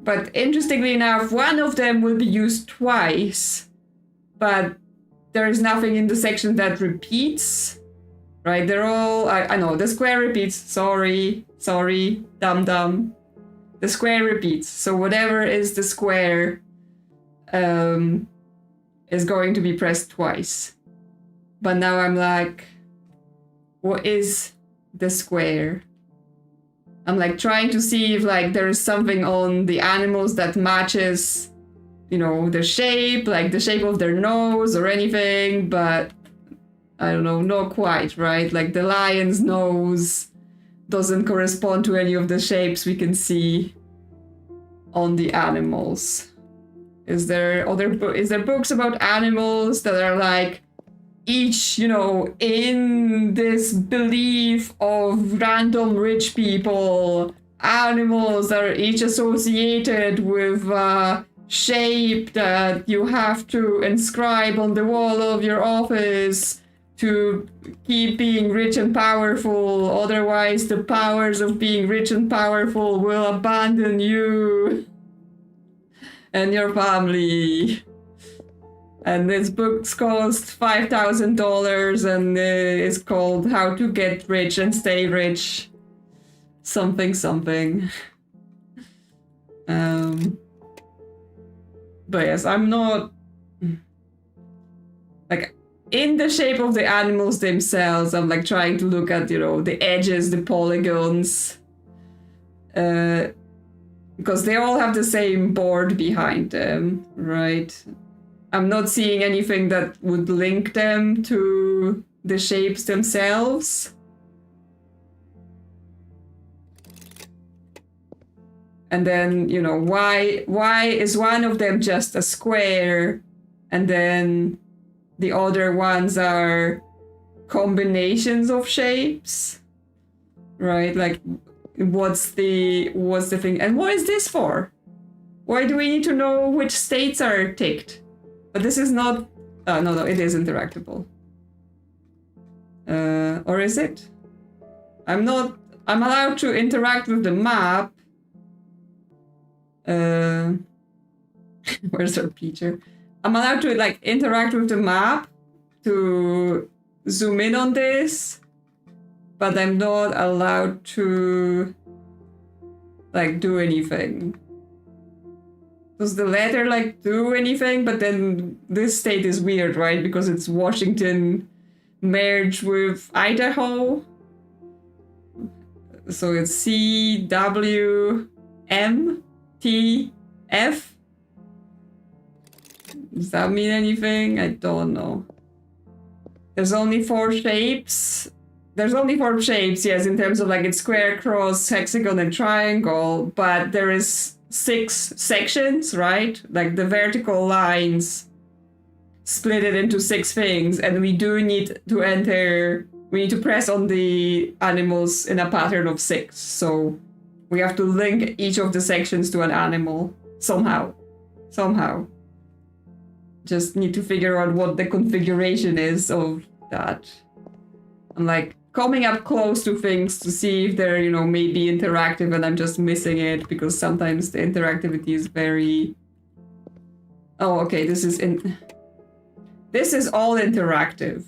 Speaker 1: But interestingly enough, one of them will be used twice, but there is nothing in the section that repeats. Right, they're all, I know, the square repeats, sorry, dumb. The square repeats, so whatever is the square is going to be pressed twice. But now I'm like, what is the square? I'm like trying to see if like there is something on the animals that matches, you know, the shape, like the shape of their nose or anything, but I don't know, not quite, right? Like the lion's nose doesn't correspond to any of the shapes we can see on the animals. Is there books about animals that are like each, you know, in this belief of random rich people, animals that are each associated with a shape that you have to inscribe on the wall of your office to keep being rich and powerful, otherwise the powers of being rich and powerful will abandon you and your family. And this book cost $5,000 and is called How to Get Rich and Stay Rich. Something, something. But yes, I'm not... Like, in the shape of the animals themselves, I'm like trying to look at, you know, the edges, the polygons. Because they all have the same board behind them, right? I'm not seeing anything that would link them to the shapes themselves. And then, you know, why is one of them just a square and then the other ones are combinations of shapes? Right? Like, what's the thing? And what is this for? Why do we need to know which states are ticked? But this is not... no, it is interactable. Or is it? I'm allowed to interact with the map. Where's our picture? I'm allowed to, like, interact with the map to zoom in on this. But I'm not allowed to, like, do anything. Does the letter, like, do anything? But then this state is weird, right? Because it's Washington merged with Idaho. So it's C, W, M, T, F. Does that mean anything? I don't know. There's only 4 shapes. There's only 4 shapes, yes, in terms of, like, it's square, cross, hexagon, and triangle. But there is 6 sections, right? Like the vertical lines split it into 6 things, and we do need to we need to press on the animals in a pattern of 6. So we have to link each of the sections to an animal somehow. Just need to figure out what the configuration is of that. I'm like coming up close to things to see if they're, you know, maybe interactive and I'm just missing it because sometimes the interactivity is very... Oh, okay, this is all interactive.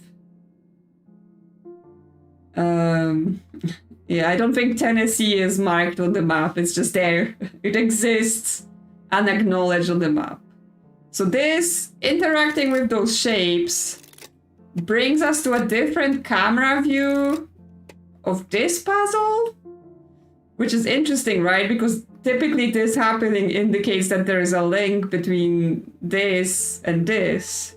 Speaker 1: Yeah, I don't think Tennessee is marked on the map. It's just there. It exists unacknowledged on the map. So this, interacting with those shapes, brings us to a different camera view of this puzzle, which is interesting, right? Because typically this happening indicates that there is a link between this and this.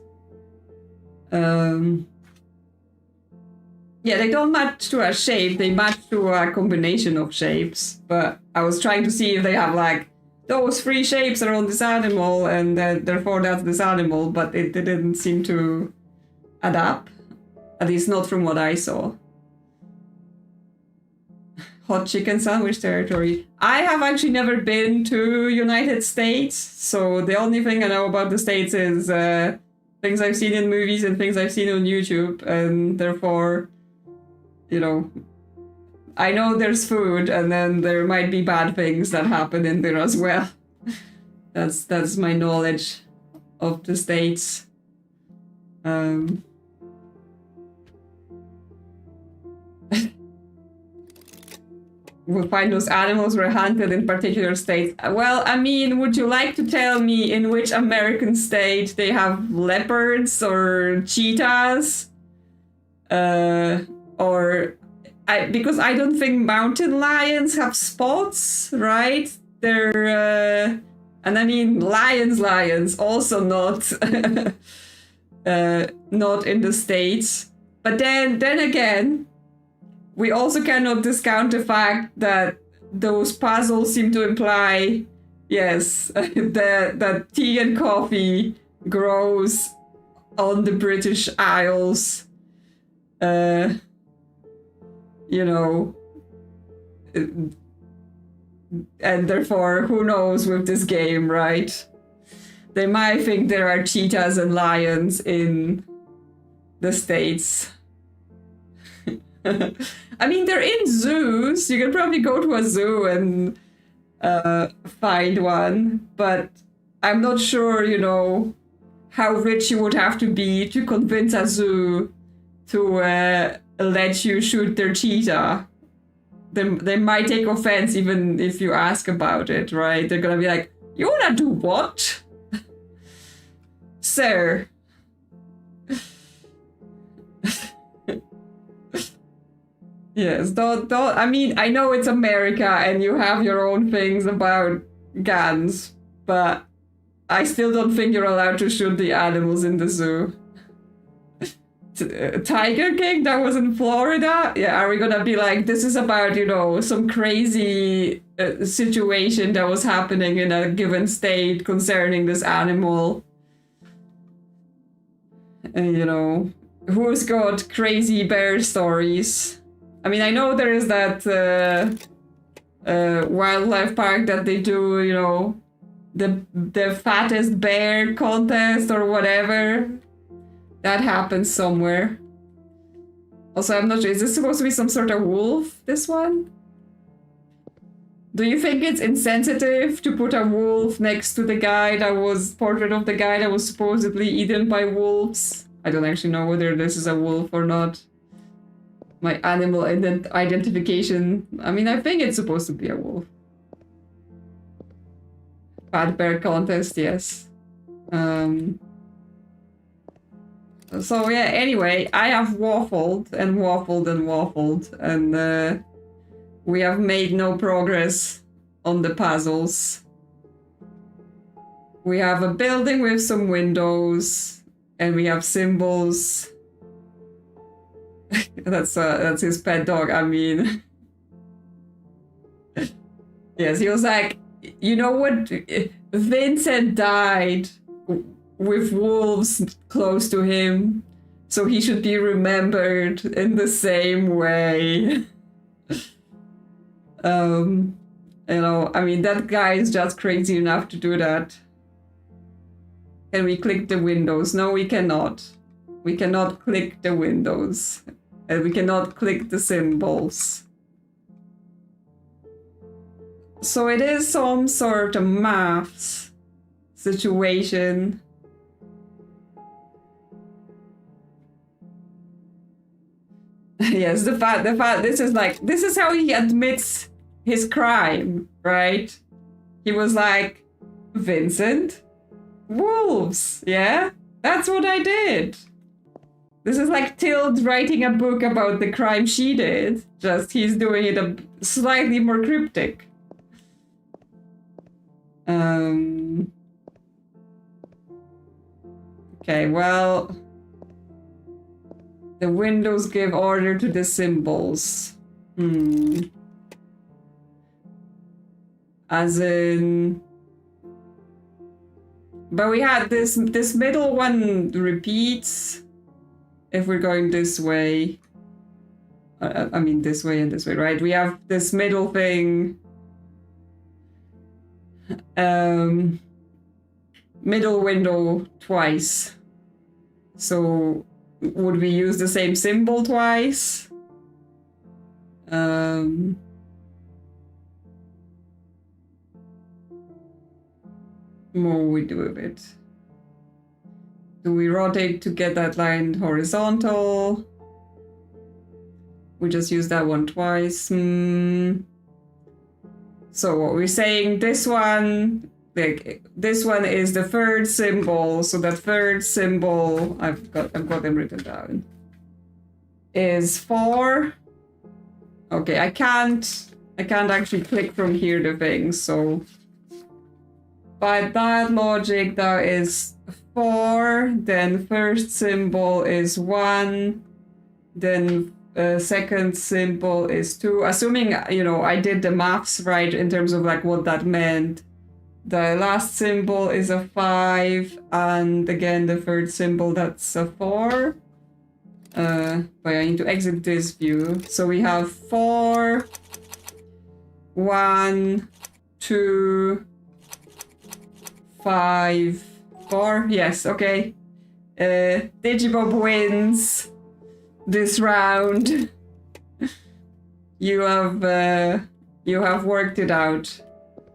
Speaker 1: Yeah, they don't match to a shape, they match to a combination of shapes. But I was trying to see if they have like, those 3 shapes are on this animal and therefore that's this animal, but it didn't seem to add up. At least not from what I saw. Hot chicken sandwich territory. I have actually never been to United States, so the only thing I know about the States is things I've seen in movies and things I've seen on YouTube, and therefore, you know, I know there's food, and then there might be bad things that happen in there as well. That's my knowledge of the States. we'll find those animals were hunted in particular states. Well, I mean, would you like to tell me in which American state they have leopards or cheetahs? Because I don't think mountain lions have spots, right? They're and I mean lions also not not in the States. But then again, we also cannot discount the fact that those puzzles seem to imply, yes, that tea and coffee grows on the British Isles. You know, and therefore, who knows with this game, right? They might think there are cheetahs and lions in the States. I mean, they're in zoos. You can probably go to a zoo and find one, but I'm not sure, you know, how rich you would have to be to convince a zoo to let you shoot their cheetah. They might take offense even if you ask about it, right? They're gonna be like, you wanna do what? Sir. Yes, don't, I mean, I know it's America and you have your own things about guns, but I still don't think you're allowed to shoot the animals in the zoo. Tiger King, that was in Florida? Yeah, are we gonna be like, this is about, you know, some crazy situation that was happening in a given state concerning this animal? You know, who's got crazy bear stories? I mean, I know there is that wildlife park that they do, you know, the fattest bear contest or whatever. That happens somewhere. Also, I'm not sure, is this supposed to be some sort of wolf, this one? Do you think it's insensitive to put a wolf next to the guy that was, portrait of the guy that was supposedly eaten by wolves? I don't actually know whether this is a wolf or not. My animal identification, I mean, I think it's supposed to be a wolf. Fat bear contest, yes. So yeah, anyway, I have waffled and waffled and waffled, and we have made no progress on the puzzles. We have a building with some windows, and we have symbols. That's his pet dog, I mean. Yes, he was like, you know what? Vincent died with wolves close to him, so he should be remembered in the same way. You know, I mean, that guy is just crazy enough to do that. Can we click the windows? No, we cannot. We cannot click the windows. And we cannot click the symbols. So it is some sort of maths situation. Yes, the fact, this is how he admits his crime, right? He was like, Vincent, wolves, yeah? That's what I did. This is like Tilde writing a book about the crime she did, just he's doing it a slightly more cryptic. Okay, well, the windows give order to the symbols. As in, but we had this middle one repeats if we're going this way. I mean this way and this way, right? We have this middle thing. Middle window twice. So would we use the same symbol twice? What will we do with it? Do we rotate to get that line horizontal? We just use that one twice. So what we're saying, this one, like this one is the third symbol. So that third symbol, I've got them written down, is 4. Okay, I can't actually click from here the things. So by that logic, that is 4. Then first symbol is 1. Then second symbol is 2. Assuming, you know, I did the maths right in terms of like what that meant. The last symbol is a 5, and again the third symbol, that's a 4. But I need to exit this view. So we have 4, 1, 2, 5, 4. Yes, okay. Digibob wins this round. You have worked it out.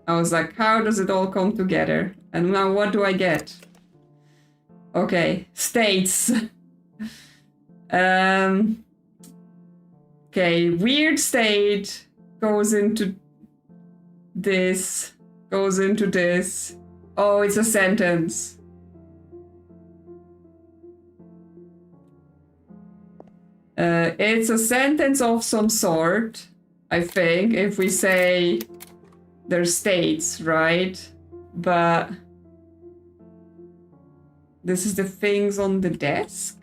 Speaker 1: I was like, how does it all come together? And now what do I get? Okay, states. Okay, weird state goes into this, goes into this. Oh, it's a sentence. It's a sentence of some sort, I think, if we say there's states, right? But this is the things on the desk.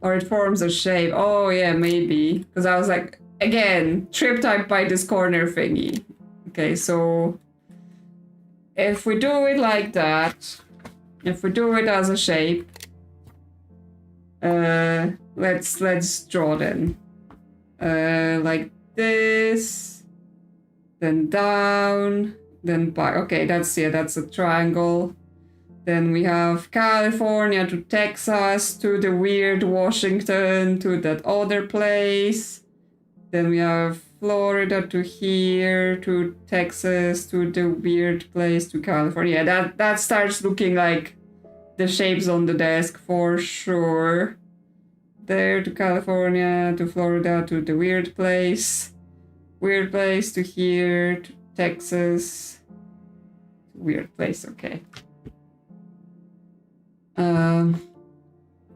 Speaker 1: Or it forms a shape. Oh yeah, maybe. Because I was like, again, trip type by this corner thingy. Okay, so if we do it like that, if we do it as a shape, let's draw then. Like this, then down, then by. Okay, that's a triangle. Then we have California to Texas to the weird Washington to that other place. Then we have Florida to here to Texas to the weird place to California. That starts looking like the shapes on the desk for sure. There to California to Florida to the weird place to here to Texas. Weird place, okay.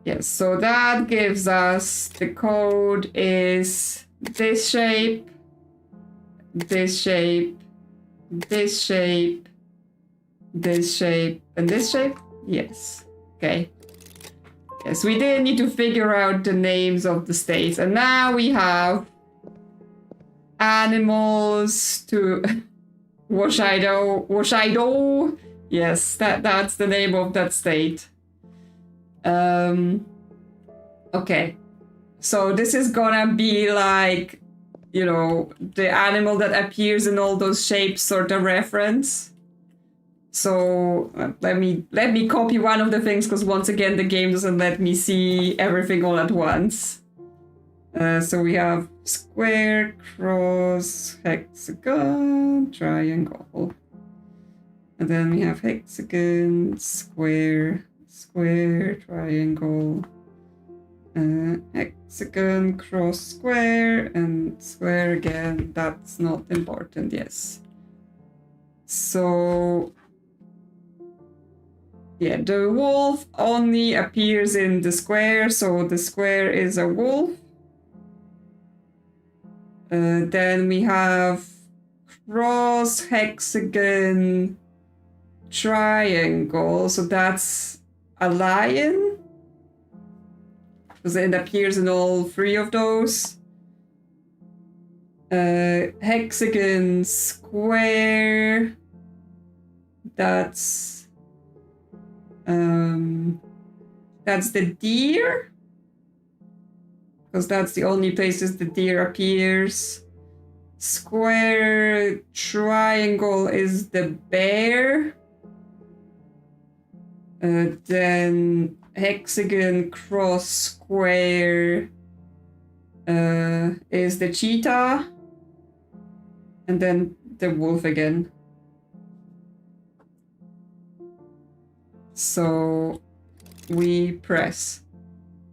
Speaker 1: Yes, so that gives us the code is this shape, this shape, this shape, this shape, and this shape? Yes. Okay. Yes, we did need to figure out the names of the states, and now we have animals to Washido. Yes, that's the name of that state. Okay, so this is gonna be like, you know, the animal that appears in all those shapes sort of reference. So let me copy one of the things, because once again the game doesn't let me see everything all at once. So we have square, cross, hexagon, triangle. And then we have hexagon, square, square, triangle, hexagon, cross, square, and square again. That's not important, yes. So, yeah, the wolf only appears in the square, so the square is a wolf. Then we have cross, hexagon, triangle, so that's a lion, because it appears in all 3 of those. Hexagon, square, that's the deer, because that's the only places the deer appears. Square, triangle is the bear. Then hexagon, cross, square is the cheetah. And then the wolf again. So we press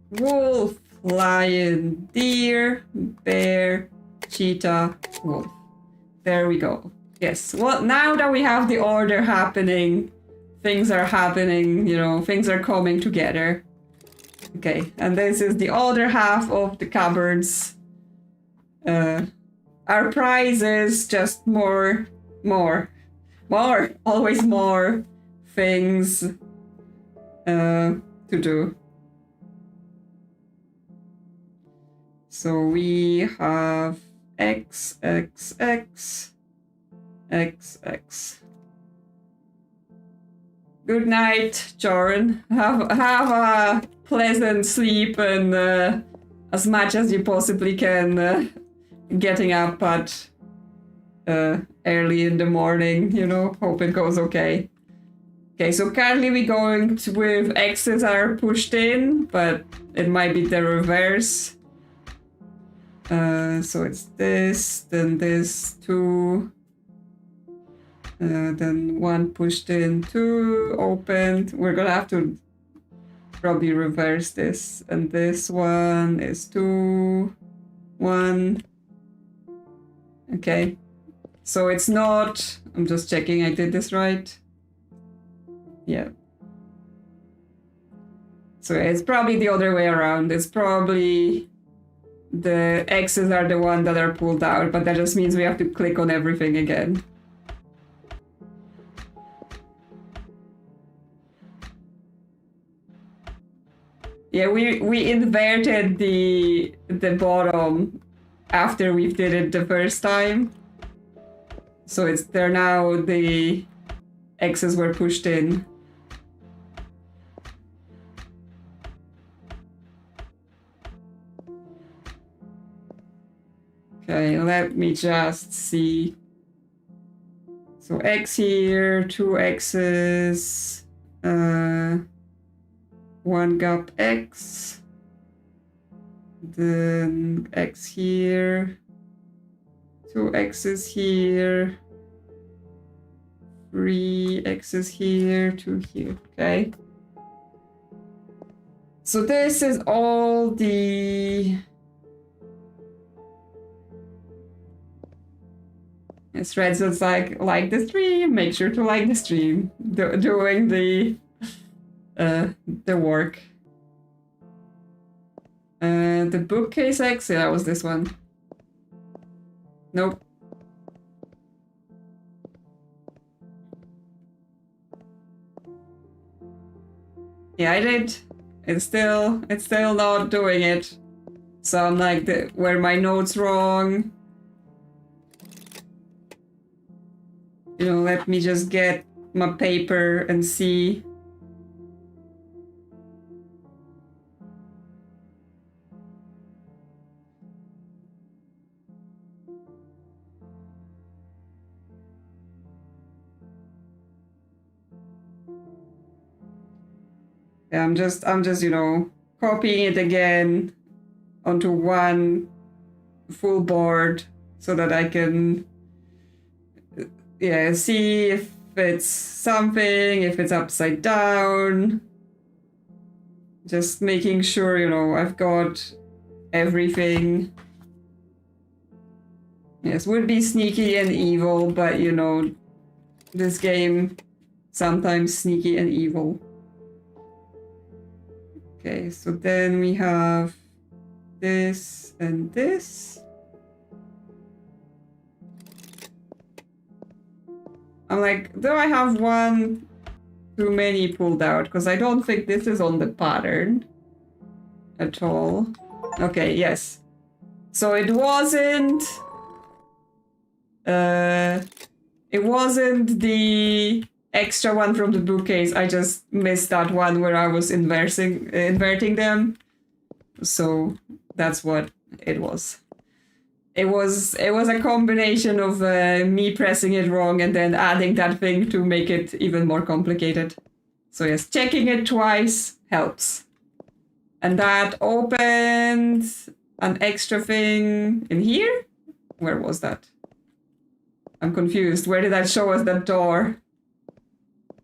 Speaker 1: wolf. lion, deer, bear, cheetah, wolf. There we go. Yes, well, now that we have the order happening, things are happening, you know, things are coming together. Okay, and this is the other half of the cupboards. Our prize is just more, always more things to do. So we have X, X, X, X, X. Good night, Joran. Have a pleasant sleep and as much as you possibly can getting up at early in the morning, you know, hope it goes okay. Okay, so currently we're going to, with X's are pushed in, but it might be the reverse. So it's this, then this, 2, then 1 pushed in, 2 opened. We're gonna have to probably reverse this, and this one is 2, 1. Okay, so it's not, I'm just checking I did this right. Yeah. So it's probably the other way around. It's probably the X's are the one that are pulled out, but that just means we have to click on everything again. Yeah, we inverted the bottom after we did it the first time. So they're now the X's were pushed in. Okay, let me just see. So X here, 2 X's, 1 gap X, then X here, 2 X's here, 3 X's here, 2 here, okay? So this is all the... Yes, Red says like the stream, make sure to like the stream, doing the work. The bookcase X, yeah, that was this one. Nope. Yeah, I did. It's still not doing it. So I'm like, were my notes wrong? You know, let me just get my paper and see. Yeah, I'm just, you know, copying it again onto one full board so that I can, yeah, see if it's something, if it's upside down. Just making sure, you know, I've got everything. Yes, would be sneaky and evil, but you know, this game sometimes sneaky and evil. Okay, so then we have this and this. I'm like, do I have one too many pulled out? Because I don't think this is on the pattern at all. Okay, yes. So it wasn't the extra one from the bookcase. I just missed that one where I was inverting them. So that's what it was. It was a combination of me pressing it wrong and then adding that thing to make it even more complicated. So yes, checking it twice helps. And that opened an extra thing in here? Where was that? I'm confused. Where did that show us that door?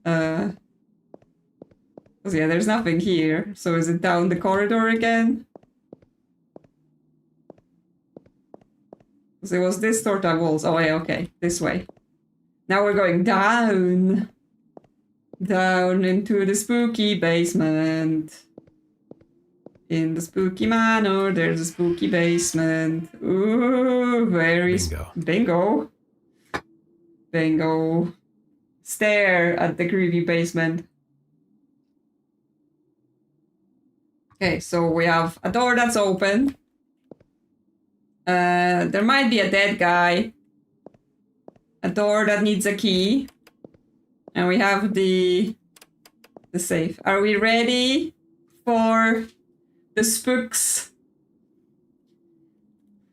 Speaker 1: Yeah, there's nothing here. So is it down the corridor again? So it was this sort of walls. Oh, yeah, okay. This way. Now we're going down. Down into the spooky basement. In the spooky manor, there's a spooky basement. Ooh, very...
Speaker 2: Bingo.
Speaker 1: Bingo. Stare at the creepy basement. Okay, so we have a door that's open. There might be a dead guy. A door that needs a key. And we have the safe. Are we ready for the spooks?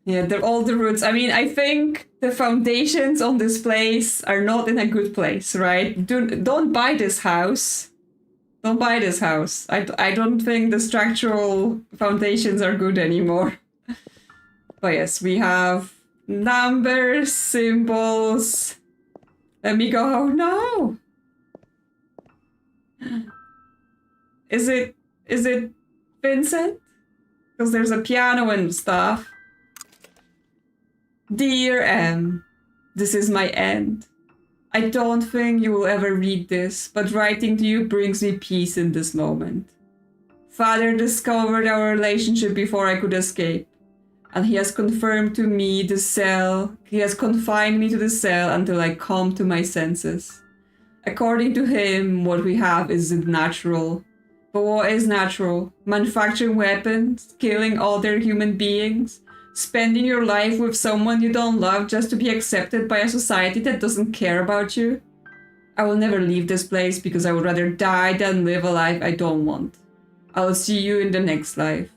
Speaker 1: Yeah, they're all the roots. I mean, I think the foundations on this place are not in a good place, right? Don't buy this house. Don't buy this house. I don't think the structural foundations are good anymore. But yes, we have numbers, symbols. Let me go. Oh no! Is it Vincent? Because there's a piano and stuff. Dear M, this is my end. I don't think you will ever read this, but writing to you brings me peace in this moment. Father discovered our relationship before I could escape, and he has confirmed to me the cell. He has confined me to the cell until I come to my senses. According to him, what we have is natural. But what is natural? Manufacturing weapons, killing other human beings, spending your life with someone you don't love just to be accepted by a society that doesn't care about you? I will never leave this place because I would rather die than live a life I don't want. I will see you in the next life.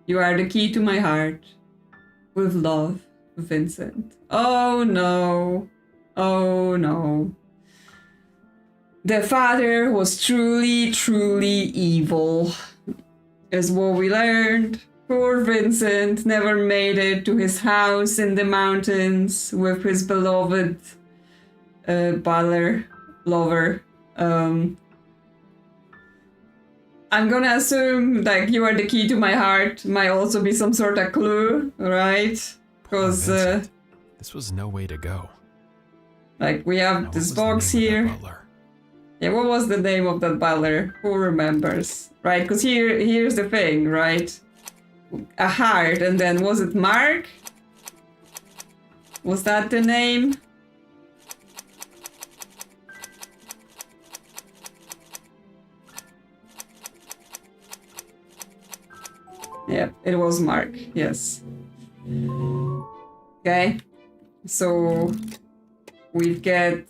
Speaker 1: You are the key to my heart. With love, Vincent. Oh no. Oh no. The father was truly, truly evil, is what we learned. Poor Vincent never made it to his house in the mountains with his beloved lover. I'm gonna assume like you are the key to my heart might also be some sort of clue, right? Because
Speaker 2: this was no way to go.
Speaker 1: Like we have this box here. Yeah, what was the name of that butler? Who remembers? Right, because here's the thing, right? A heart, and then was it Mark? Was that the name? Yeah, it was Mark, yes. Okay, so we get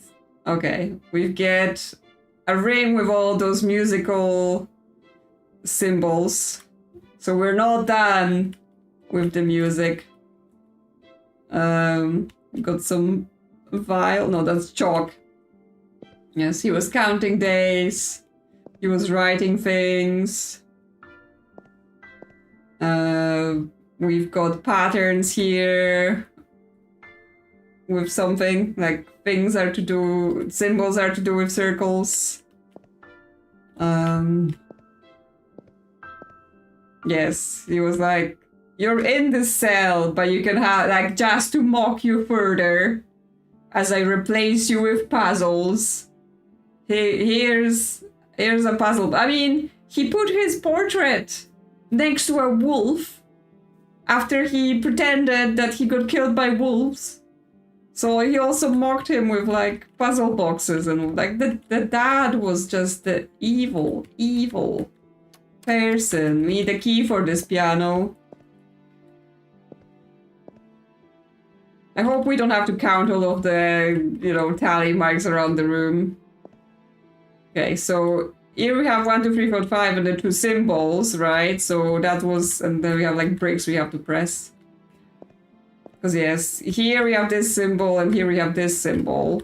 Speaker 1: a ring with all those musical symbols. So we're not done with the music. Got some vial. No, that's chalk. Yes, he was counting days. He was writing things. We've got patterns here. With something like symbols are to do with circles. Yes, he was like, you're in the cell, but you can have, like, just to mock you further, as I replace you with puzzles. Here's a puzzle. I mean, he put his portrait next to a wolf after he pretended that he got killed by wolves. So he also mocked him with, like, puzzle boxes, and, like, the dad was just the evil person. We need a key for this piano. I hope we don't have to count all of the, tally marks around the room. Okay, so here we have 1, 2, 3, 4, 5 and the 2 symbols, right? So that was, and then we have like bricks we have to press. Because yes, here we have this symbol and here we have this symbol.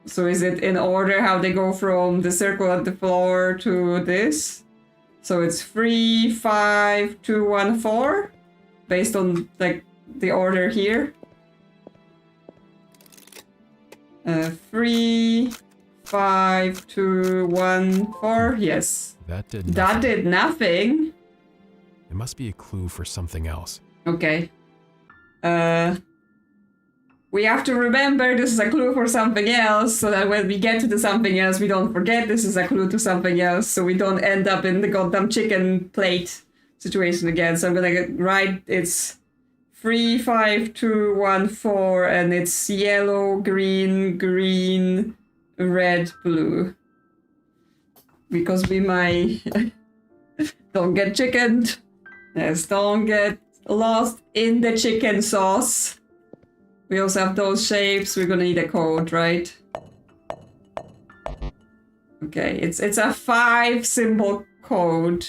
Speaker 1: So is it in order how they go from the circle at the floor to this? So it's 3, 5, 2, 1, 4, based on like the order here. 3, 5, 2, 1, 4. Yes.
Speaker 2: That did nothing.
Speaker 1: That did nothing.
Speaker 2: It must be a clue for something else.
Speaker 1: Okay. we have to remember this is a clue for something else, so that when we get to the something else, we don't forget this is a clue to something else, so we don't end up in the goddamn chicken plate situation again. So I'm gonna write it's 35214, and it's yellow, green, green, red, blue. Because we might don't get chickened. Yes, don't get lost in the chicken sauce. We also have those shapes. We're gonna need a code, right? Okay, it's a 5-symbol code.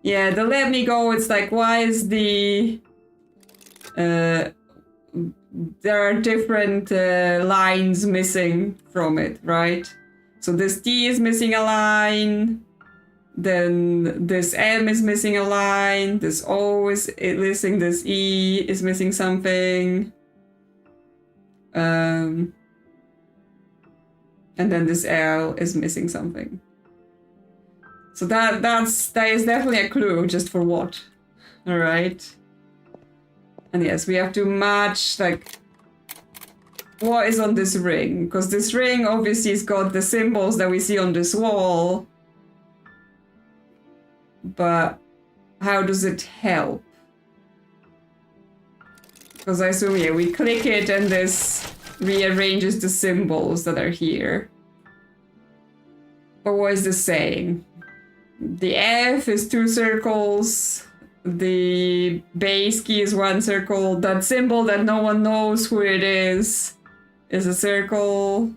Speaker 1: Yeah, the let me go, it's like, why is the... there are different lines missing from it, right? So this T is missing a line. Then this M is missing a line. This O is missing. This E is missing something. And then this L is missing something. So that is definitely a clue, just for what. All right. And yes, we have to match like what is on this ring, because this ring obviously has got the symbols that we see on this wall. But how does it help? Because I assume, yeah, we click it and this rearranges the symbols that are here. But what is this saying? The F is 2 circles. The base key is 1 circle. That symbol that no one knows who it is a circle.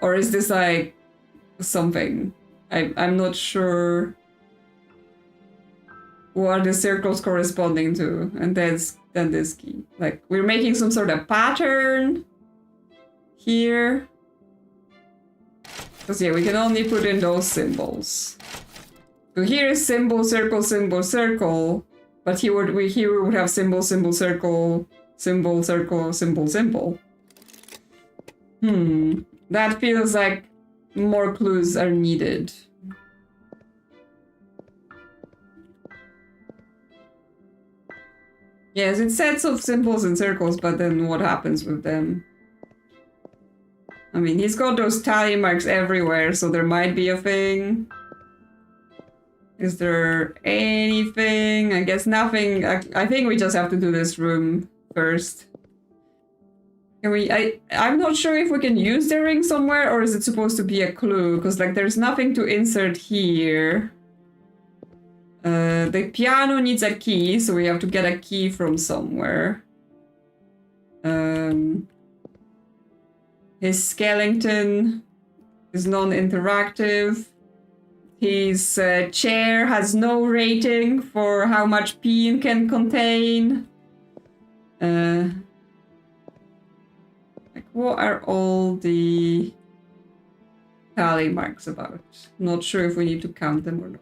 Speaker 1: Or is this like something? I'm not sure what are the circles corresponding to. And then this key. Like, we're making some sort of pattern here. Because yeah, we can only put in those symbols. So here is symbol, circle, symbol, circle. But here we would have symbol, symbol, circle, symbol, circle, symbol, symbol. That feels like more clues are needed. Yes, it's sets of symbols and circles, but then what happens with them? I mean, he's got those tally marks everywhere, so there might be a thing. Is there anything? I guess nothing. I think we just have to do this room first. Can we? I'm not sure if we can use the ring somewhere, or is it supposed to be a clue? Because like there's nothing to insert here. The piano needs a key, so we have to get a key from somewhere. His skeleton is non-interactive. His chair has no rating for how much peen can contain. Like, what are all the tally marks about? Not sure if we need to count them or not.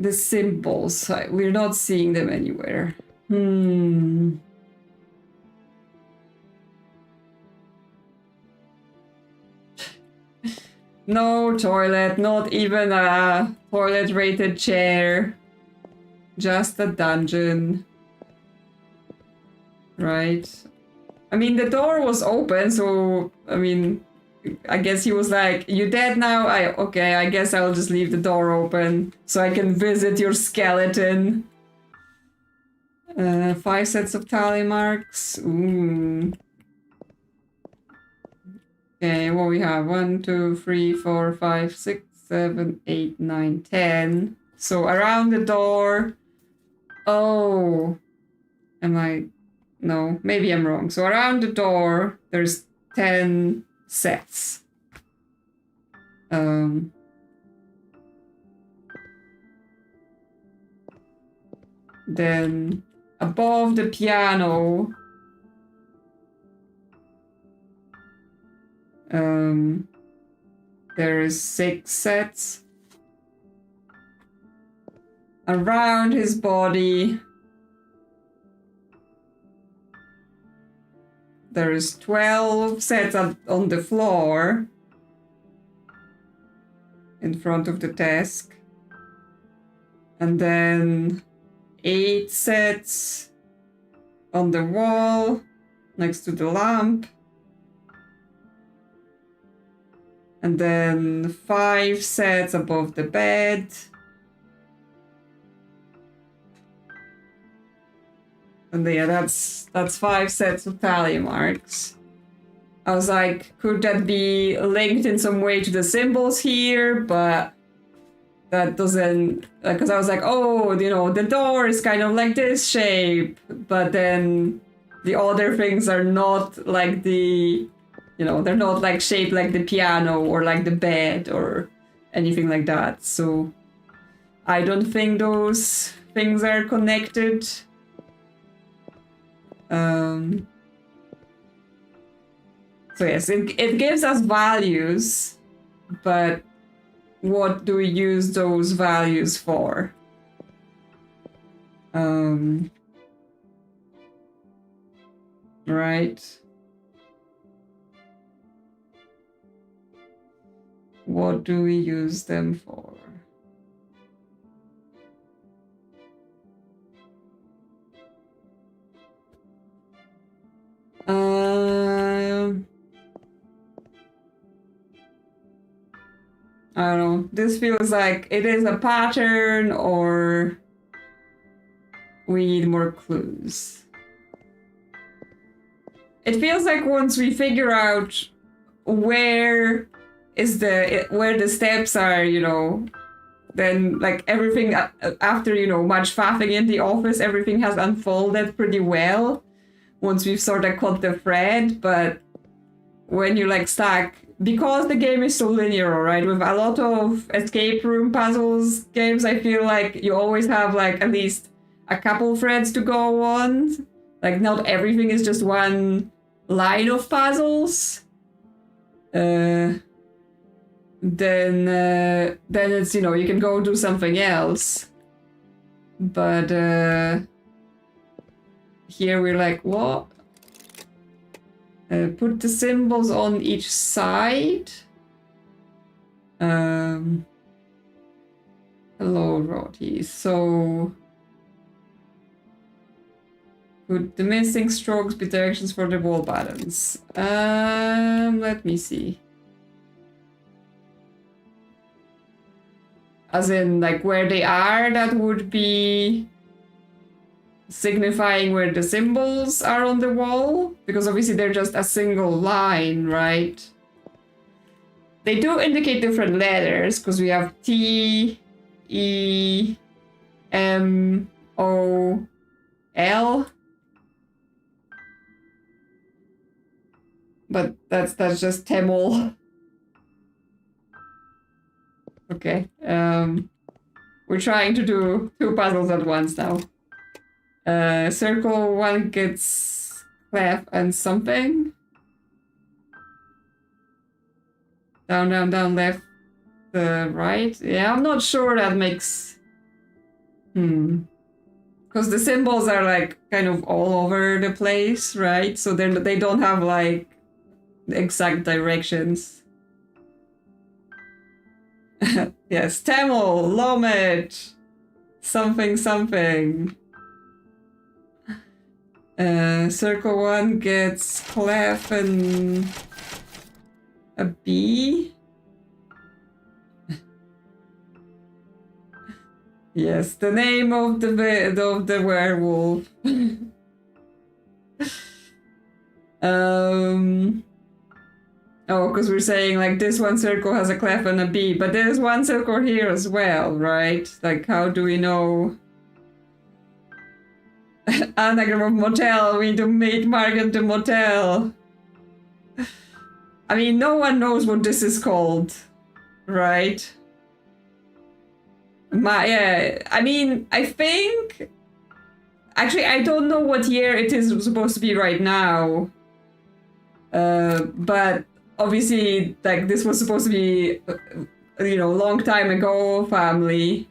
Speaker 1: The symbols, we're not seeing them anywhere. No toilet, not even a toilet-rated chair. Just a dungeon. Right? I mean, the door was open, so, I mean, I guess he was like, you dead now? Okay, I guess I'll just leave the door open so I can visit your skeleton. 5 sets of tally marks. Ooh. Okay, what we have? 1, 2, 3, 4, 5, 6, 7, 8, 9, 10. So around the door. Oh. No, maybe I'm wrong. So around the door, there's 10 sets. Then above the piano, there is 6 sets. Around his body, there is 12 sets on the floor in front of the desk. And then 8 sets on the wall next to the lamp. And then 5 sets above the bed. And yeah, that's 5 sets of tally marks. I was like, could that be linked in some way to the symbols here? But that doesn't, because I was like, oh, you know, the door is kind of like this shape, but then the other things are not like the, you know, they're not like shaped like the piano or like the bed or anything like that. So I don't think those things are connected. So yes, it gives us values, but what do we use those values for? Right? What do we use them for? I don't know. This feels like it is a pattern, or we need more clues. It feels like once we figure out where the steps are, you know, then like everything after, you know, much faffing in the office, everything has unfolded pretty well once we've sort of cut the thread. But when you like stack, because the game is so linear, right? With a lot of escape room puzzles games, I feel like you always have like at least a couple threads to go on. Like not everything is just one line of puzzles. Then it's, you know, you can go do something else. But here we're like, what? Put the symbols on each side. Hello, Roddy. So could the missing strokes be directions for the wall buttons? Let me see. As in, like, where they are, that would be signifying where the symbols are on the wall, because obviously they're just a single line, right? They do indicate different letters, because we have T, E, M, O, L. But that's just Tamil. Okay. We're trying to do 2 puzzles at once now. Circle 1 gets clef and something. Down, down, down, left, right. Yeah, I'm not sure that makes... Because the symbols are like kind of all over the place, right? So they don't have like exact directions. Yes, Tamil, Lomit, something, something. Circle 1 gets clef and a B. Yes, the name of the werewolf. Oh, because we're saying like this one circle has a clef and a B, but there's one circle here as well, right? Like, how do we know? Anagram of motel, we need to meet Mark at the motel. I mean, no one knows what this is called, right? Yeah, I mean, I think... Actually, I don't know what year it is supposed to be right now. But obviously, like, this was supposed to be, you know, a long time ago, family.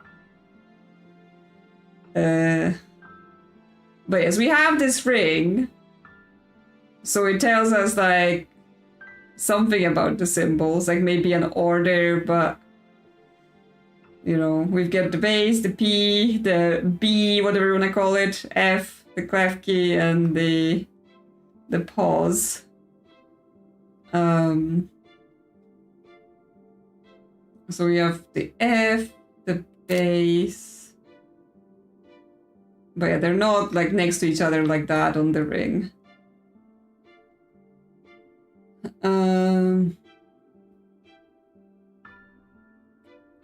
Speaker 1: But yes, we have this ring. So it tells us, like, something about the symbols, like maybe an order, but... You know, we've got the base, the P, the B, whatever you want to call it, F, the clef key and the pause. So we have the F, the bass. But yeah, they're not like next to each other like that on the ring.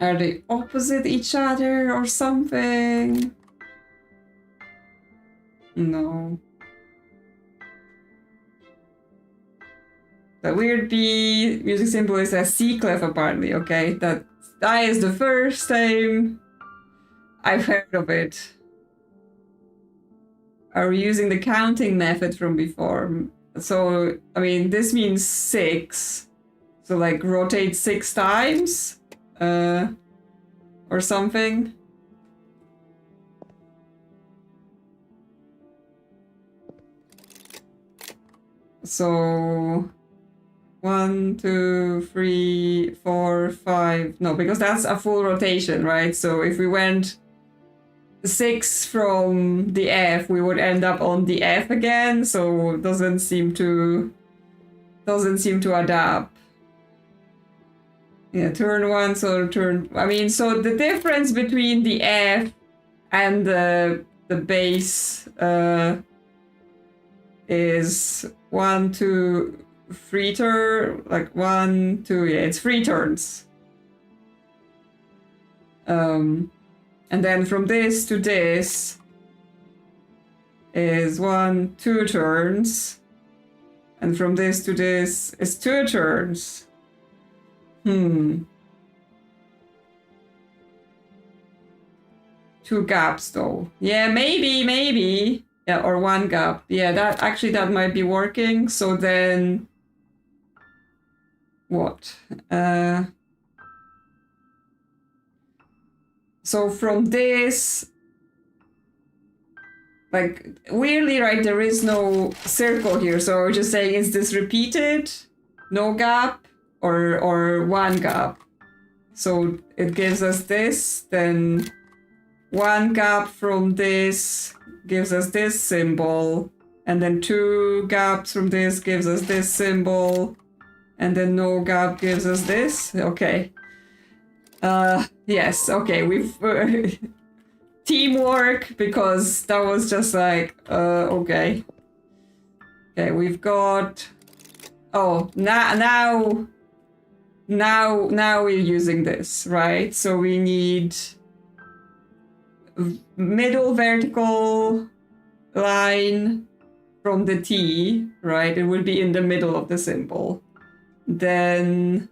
Speaker 1: Are they opposite each other or something? No. The weird B music symbol is a C clef apparently, okay? That is the first time I've heard of it. Are we using the counting method from before? So, I mean, this means 6. So, like, rotate 6 times? Or something? So... 1, 2, 3, 4, 5. No, because that's a full rotation, right? So if we went 6 from the F, we would end up on the F again. So it doesn't seem to adapt. Yeah, turn 1, so turn. I mean, so the difference between the F and the bass is 1, 2. 3 turn, like 1, 2, yeah, it's 3 turns. And then from this to this is 1, 2 turns. And from this to this is 2 turns. 2 gaps though. Yeah, maybe. Yeah, or 1 gap. Yeah, that might be working. So then what? So from this, like, weirdly, right, there is no circle here. So we're just saying, is this repeated? No gap or 1 gap? So it gives us this, then 1 gap from this gives us this symbol, and then 2 gaps from this gives us this symbol, and then no gap gives us this. Okay. Yes, okay, we've teamwork, because that was just like okay. Okay, we've got now we're using this, right? So we need middle vertical line from the T, right? It would be in the middle of the symbol. Then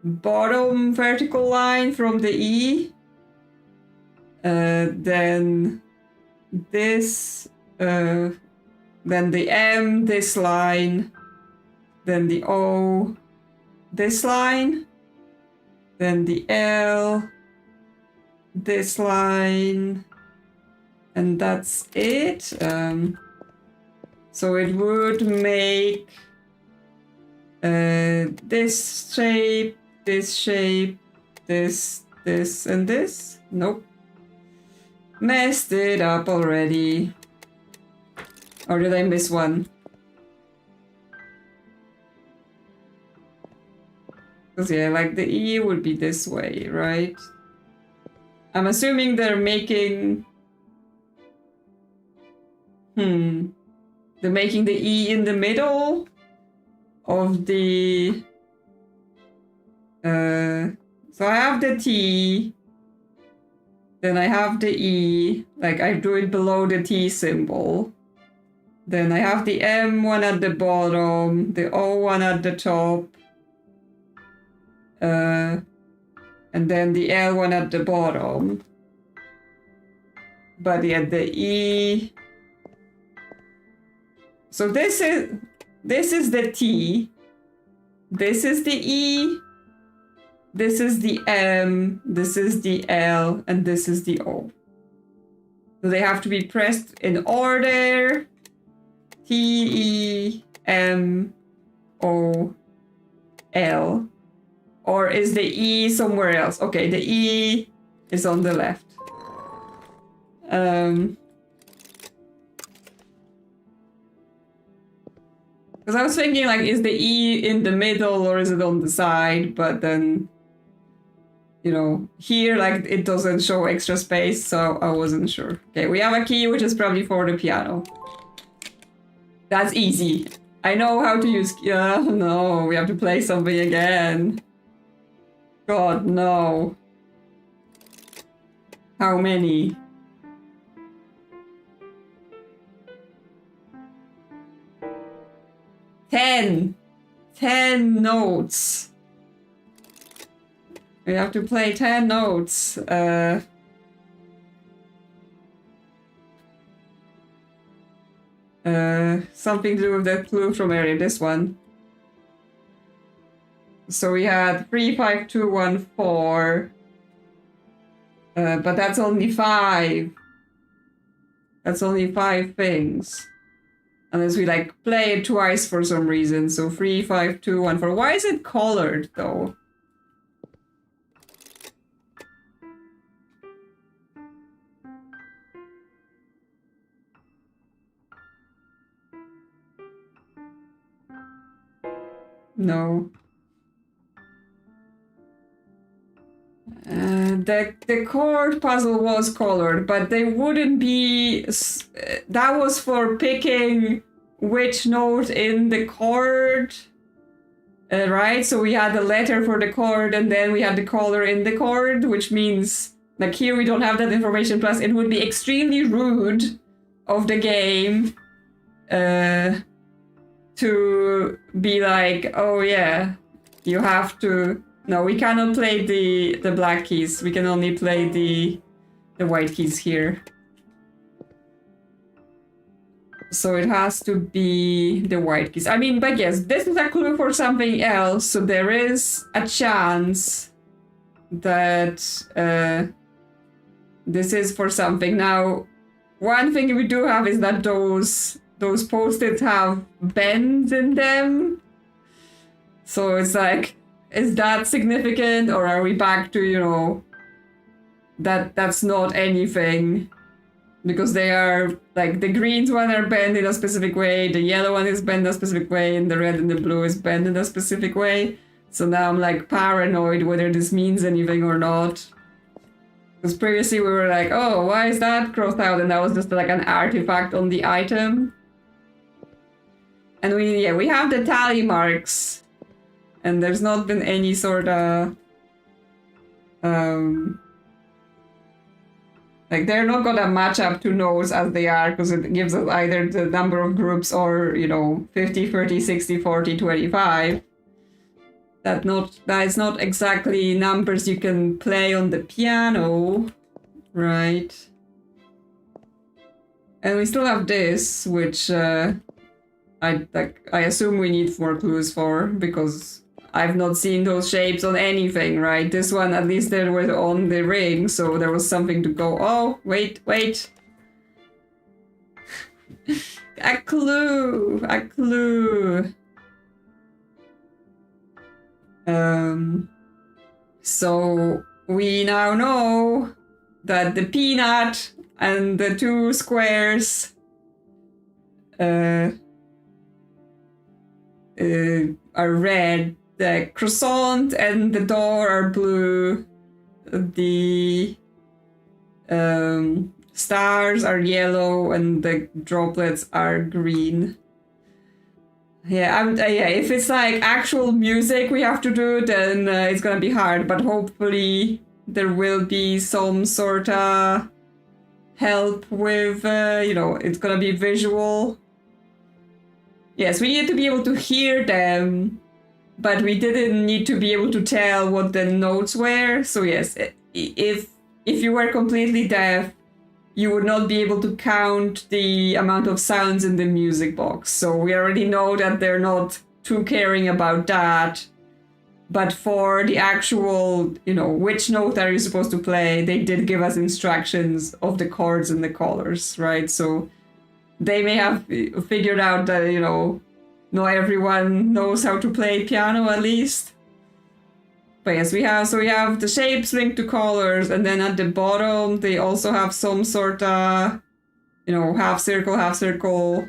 Speaker 1: bottom vertical line from the E. Then this, then the M, this line, then the O, this line, then the L, this line, and that's it. So it would make this shape, this, and this. Nope. Messed it up already. Or did I miss one? Because yeah, like the E would be this way, right? I'm assuming they're making... They're making the E in the middle of the... So I have the T, then I have the E, like I do it below the T symbol. Then I have the M one at the bottom, the O one at the top, and then the L one at the bottom. But yeah, the E... So this is the T, this is the E, this is the M, this is the L, and this is the O. So they have to be pressed in order. T, E, M, O, L. Or is the E somewhere else? Okay, the E is on the left. Because I was thinking, like, is the E in the middle or is it on the side? But then, you know, here, like, it doesn't show extra space, so I wasn't sure. Okay, we have a key, which is probably for the piano. That's easy. I know how to use... no, we have to play something again. God, no. How many? Ten notes. We have to play 10 notes. Something to do with the clue from earlier, this one. So we had 3, 5, 2, 1, 4. But that's only 5. That's only 5 things. Unless we, like, play it twice for some reason. So 3, 5, 2, 1, 4. Why is it colored, though? No. The chord puzzle was colored, but they wouldn't be... that was for picking which note in the chord, right? So we had the letter for the chord, and then we had the color in the chord, which means, like, here we don't have that information. Plus, it would be extremely rude of the game to be like, oh yeah, you have to... No, we cannot play the black keys. We can only play the white keys here. So it has to be the white keys. I mean, but yes, this is a clue for something else. So there is a chance that this is for something. Now, one thing we do have is that those post-its have bends in them. So it's like... Is that significant, or are we back to, you know, that's not anything? Because they are, like, the green one are bent in a specific way, the yellow one is bent in a specific way, and the red and the blue is bent in a specific way. So now I'm, like, paranoid whether this means anything or not. Because previously we were like, oh, why is that crossed out? And that was just, like, an artifact on the item. And we have the tally marks. And there's not been any sort of... like, they're not gonna match up to notes as they are, because it gives us either the number of groups or, you know, 50, 30, 60, 40, 25. That is not exactly numbers you can play on the piano, right? And we still have this, which I assume we need more clues for, because I've not seen those shapes on anything, right? This one, at least they were on the ring, so there was something to go. Oh, wait. A clue. So we now know that the peanut and the 2 squares are red. The croissant and the door are blue. The stars are yellow and the droplets are green. Yeah, if it's like actual music we have to do, then it's gonna be hard. But hopefully there will be some sort of help with, you know, it's gonna be visual. Yes, we need to be able to hear them. But we didn't need to be able to tell what the notes were. So yes, if you were completely deaf, you would not be able to count the amount of sounds in the music box. So we already know that they're not too caring about that. But for the actual, you know, which note are you supposed to play, they did give us instructions of the chords and the colors, right? So they may have figured out that, you know, not everyone knows how to play piano, at least. But yes, we have the shapes linked to colors, and then at the bottom they also have some sort of, half circle,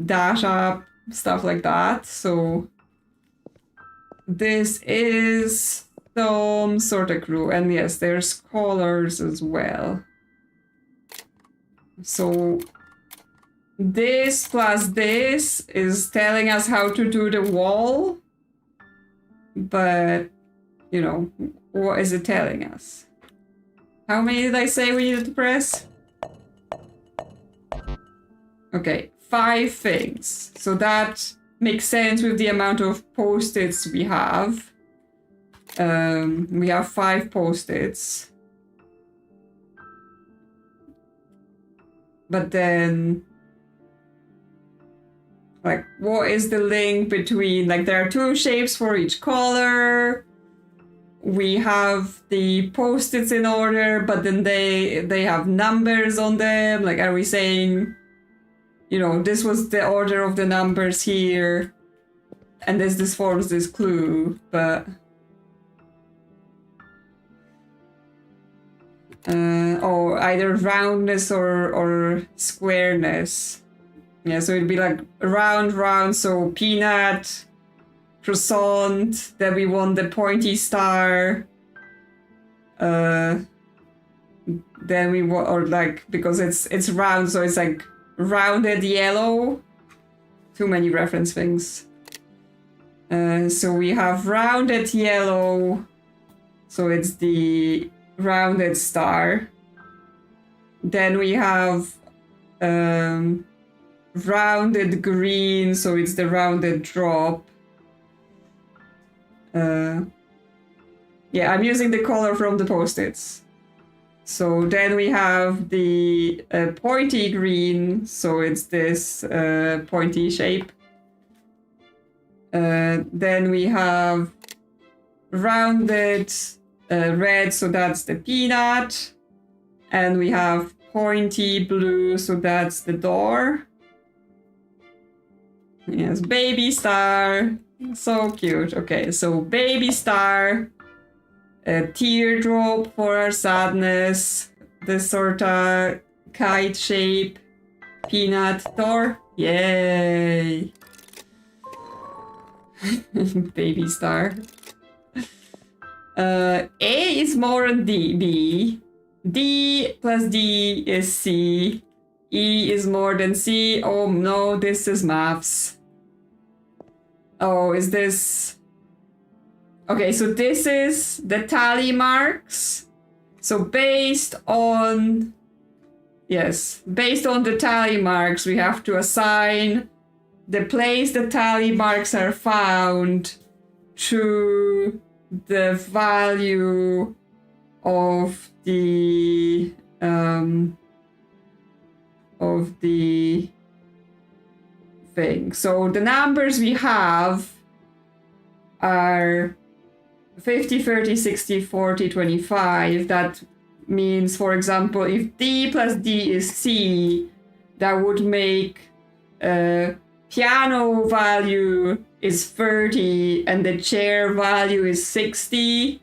Speaker 1: dash up, stuff like that. So this is some sort of clue, and yes, there's colors as well. So this plus this is telling us how to do the wall, but what is it telling us? How many did I say we needed to press? Okay, 5 things. So that makes sense with the amount of post-its we have. We have 5 post-its. But then, like, what is the link between, like, there are 2 shapes for each color. We have the post-its in order, but then they have numbers on them. Like, are we saying, this was the order of the numbers here, and this forms this clue, but either roundness or squareness. Yeah, so it'd be like round, so peanut, croissant, then we want the pointy star, then we want, or like, because it's round, so it's like rounded yellow. Too many reference things. So we have rounded yellow, so it's the rounded star. Then we have rounded green, so it's the rounded drop. Yeah, I'm using the color from the post-its. So then we have the pointy green, so it's this pointy shape. Then we have rounded red, so that's the peanut. And we have pointy blue, so that's the door. Yes, baby star. So cute. Okay, so baby star. A teardrop for our sadness. This sort of kite shape. Peanut door. Yay. Baby star. A is more than B. D plus D is C. E is more than C. Oh no, this is maths. Oh, is this... Okay, so this is the tally marks. So based on the tally marks, we have to assign the place the tally marks are found to the value of the thing. So the numbers we have are 50, 30, 60, 40, 25. That means, for example, if D plus D is C, that would make piano value is 30 and the chair value is 60.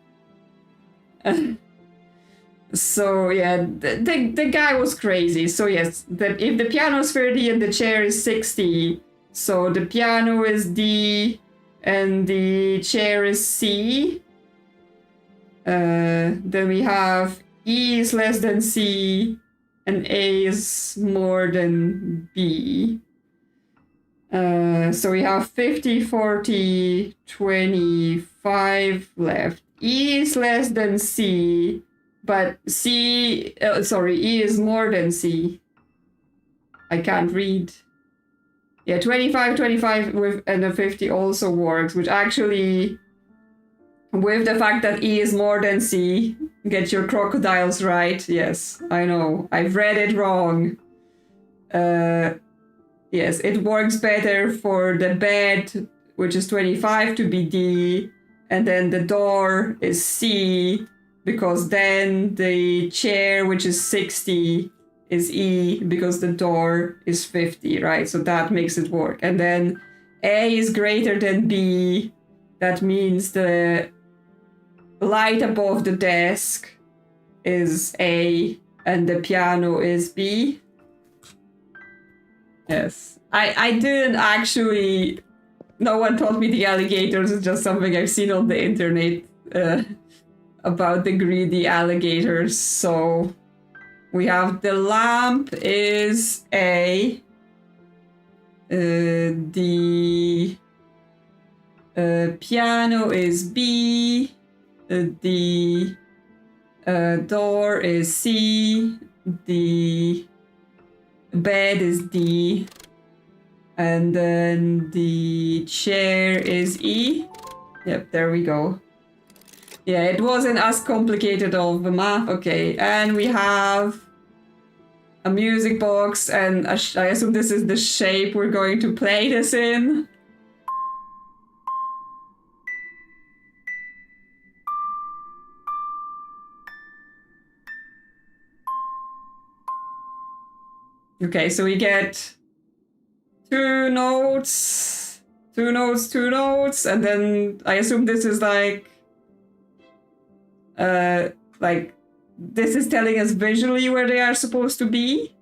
Speaker 1: So yeah, the guy was crazy. So yes, if the piano is 30 and the chair is 60, so the piano is D and the chair is C. Then we have E is less than C and A is more than B. So we have 50, 40, 25 left. E is less than C, but E is more than C. I can't read. Yeah, 25 and a 50 also works, which actually, with the fact that E is more than C, get your crocodiles right. Yes, I know. I've read it wrong. Yes, it works better for the bed, which is 25, to be D, and then the door is C, because then the chair, which is 60, is E, because the door is 50, right? So that makes it work. And then A is greater than B, that means the light above the desk is A and the piano is B. Yes. I didn't actually... No one taught me the alligators. It's just something I've seen on the internet about the greedy alligators. So we have the lamp is A. The piano is B. The door is C. The bed is D. And then the chair is E. Yep, there we go. Yeah, it wasn't as complicated of a math. Okay, and we have a music box, and I assume this is the shape we're going to play this in. Okay, so we get two notes, and then I assume this is like this is telling us visually where they are supposed to be.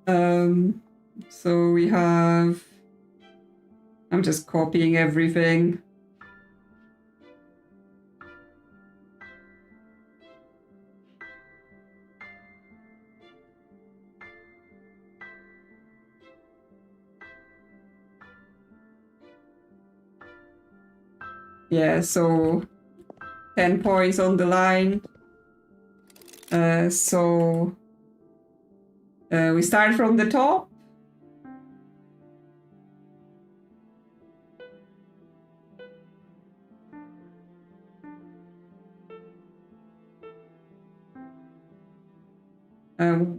Speaker 1: So we have... I'm just copying everything. Yeah, so 10 points on the line. So we start from the top.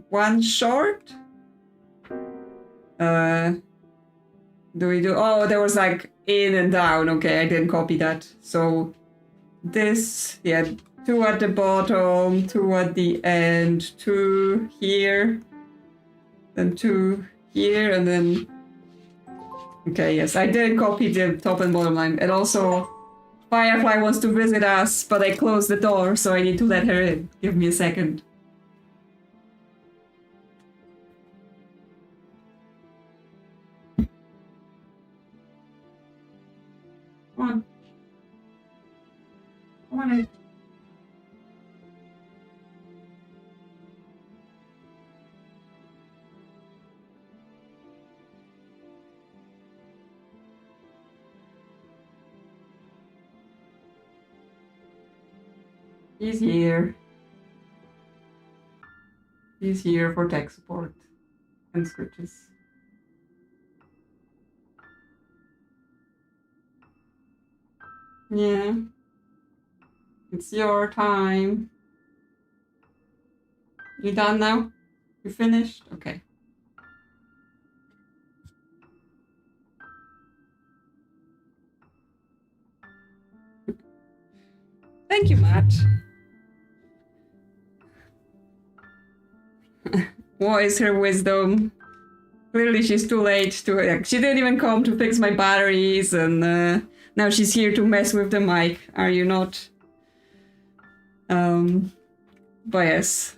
Speaker 1: One short. Do we do... Oh, there was like in and down. Okay, I didn't copy that. So this, yeah, 2 at the bottom, 2 at the end, 2 here, then 2 here, and then... Okay, yes, I didn't copy the top and bottom line. And also, Firefly wants to visit us, but I closed the door, so I need to let her in. Give me a second. Come on. Come on in. He's here. He's here for tech support and scriptures. Yeah. It's your time. You done now? You finished? Okay. Thank you, Matt. What is her wisdom? Clearly she's too late to... She didn't even come to fix my batteries, and now she's here to mess with the mic. Are you not? But yes.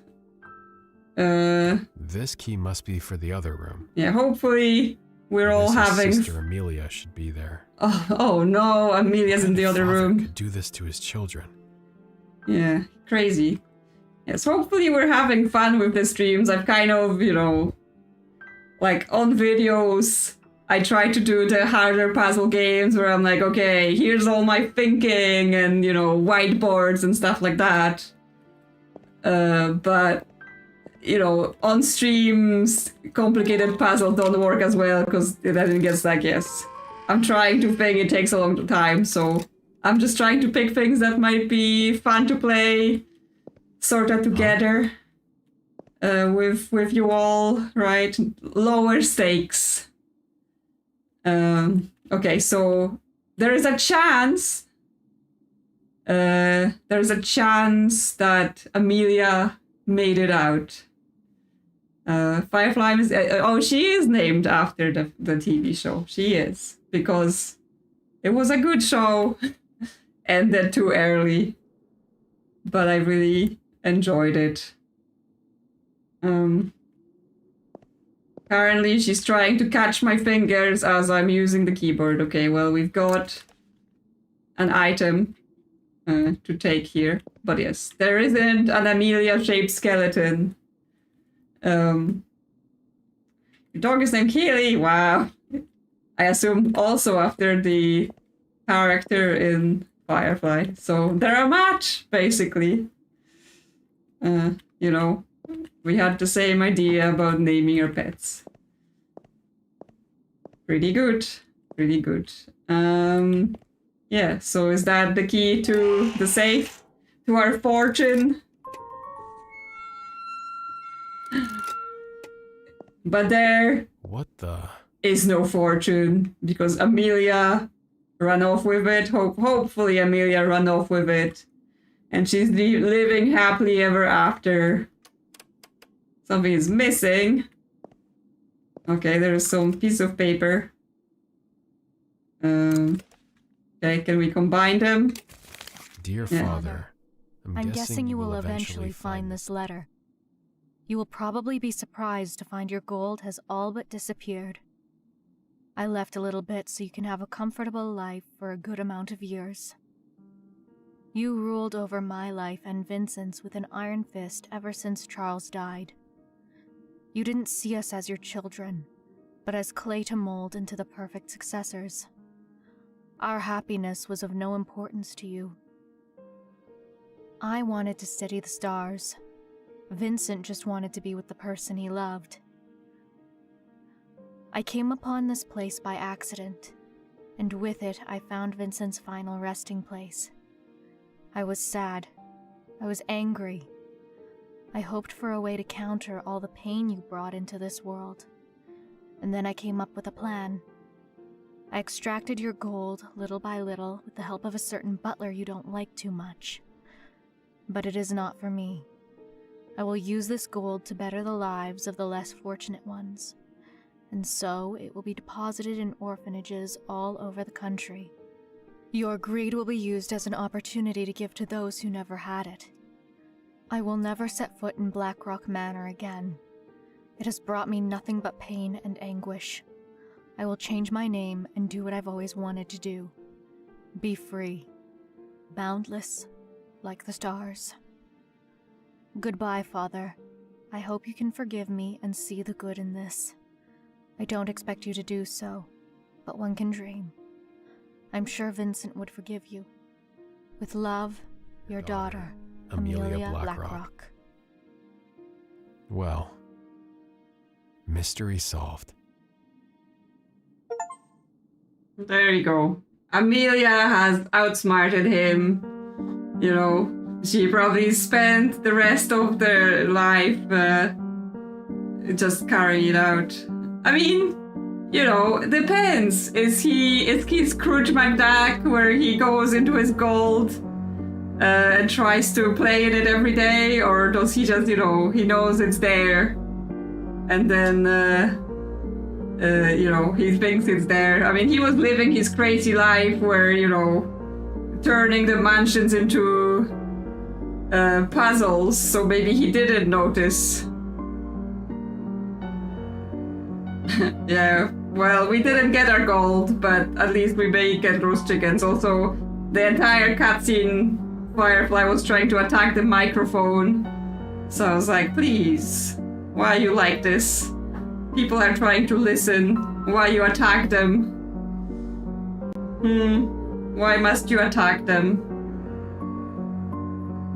Speaker 2: This key must be for the other room.
Speaker 1: Yeah, hopefully we're all
Speaker 2: Mrs.
Speaker 1: having...
Speaker 2: Sister Amelia should be there.
Speaker 1: Oh no, Amelia's in the other room.
Speaker 2: Could do this to his children.
Speaker 1: Yeah, crazy. Yes, hopefully we're having fun with the streams. I've kind of, you know, like on videos, I try to do the harder puzzle games where I'm like, okay, here's all my thinking and, you know, whiteboards and stuff like that. But, you know, on streams, complicated puzzles don't work as well because then it gets like, yes, I'm trying to think, it takes a long time, so I'm just trying to pick things that might be fun to play, sort of together with you all, right? Lower stakes. Okay, so there is a chance that Amelia made it out. Firefly is... she is named after the TV show. She is. Because It was a good show. Ended too early. But I really enjoyed it. Currently, she's trying to catch my fingers as I'm using the keyboard. Okay, well, we've got an item to take here. But yes, there isn't an Amelia-shaped skeleton. Your dog is named Keely. Wow. I assume also after the character in Firefly. So they're a match, basically. You know, we had the same idea about naming our pets. Pretty good. Pretty good. Yeah, so is that the key to the safe? To our fortune? But there
Speaker 2: What the?
Speaker 1: is no fortune because Amelia ran off with it. Hopefully Amelia ran off with it. And she's living happily ever after. Something is missing. Okay, there's some piece of paper. Okay, can we combine them?
Speaker 2: Dear
Speaker 1: Yeah.
Speaker 2: Father,
Speaker 3: I'm guessing you will eventually find this letter. You will probably be surprised to find your gold has all but disappeared. I left a little bit so you can have a comfortable life for a good amount of years. You ruled over my life and Vincent's with an iron fist ever since Charles died. You didn't see us as your children, but as clay to mold into the perfect successors. Our happiness was of no importance to you. I wanted to steady the stars. Vincent just wanted to be with the person he loved. I came upon this place by accident, and with it I found Vincent's final resting place. I was sad. I was angry. I hoped for a way to counter all the pain you brought into this world. And then I came up with a plan. I extracted your gold little by little with the help of a certain butler you don't like too much. But it is not for me. I will use this gold to better the lives of the less fortunate ones. And so it will be deposited in orphanages all over the country. Your greed will be used as an opportunity to give to those who never had it. I will never set foot in Blackrock Manor again. It has brought me nothing but pain and anguish. I will change my name and do what I've always wanted to do. Be free. Boundless, like the stars. Goodbye, Father. I hope you can forgive me and see the good in this. I don't expect you to do so, but one can dream. I'm sure Vincent would forgive you. With love, your daughter, Amelia Blackrock.
Speaker 2: Well, mystery solved.
Speaker 1: There you go. Amelia has outsmarted him. You know, she probably spent the rest of their life just carrying it out. I mean, you know, depends. Is he Scrooge McDuck where he goes into his gold and tries to play in it every day, or does he just, you know, he knows it's there and then you know, he thinks it's there. I mean, he was living his crazy life where, you know, turning the mansions into puzzles, so maybe he didn't notice. Yeah, well, we didn't get our gold, but at least we may get roast chickens. Also, the entire cutscene, Firefly was trying to attack the microphone. So I was like, please, why you like this? People are trying to listen. Why you attack them? Why must you attack them?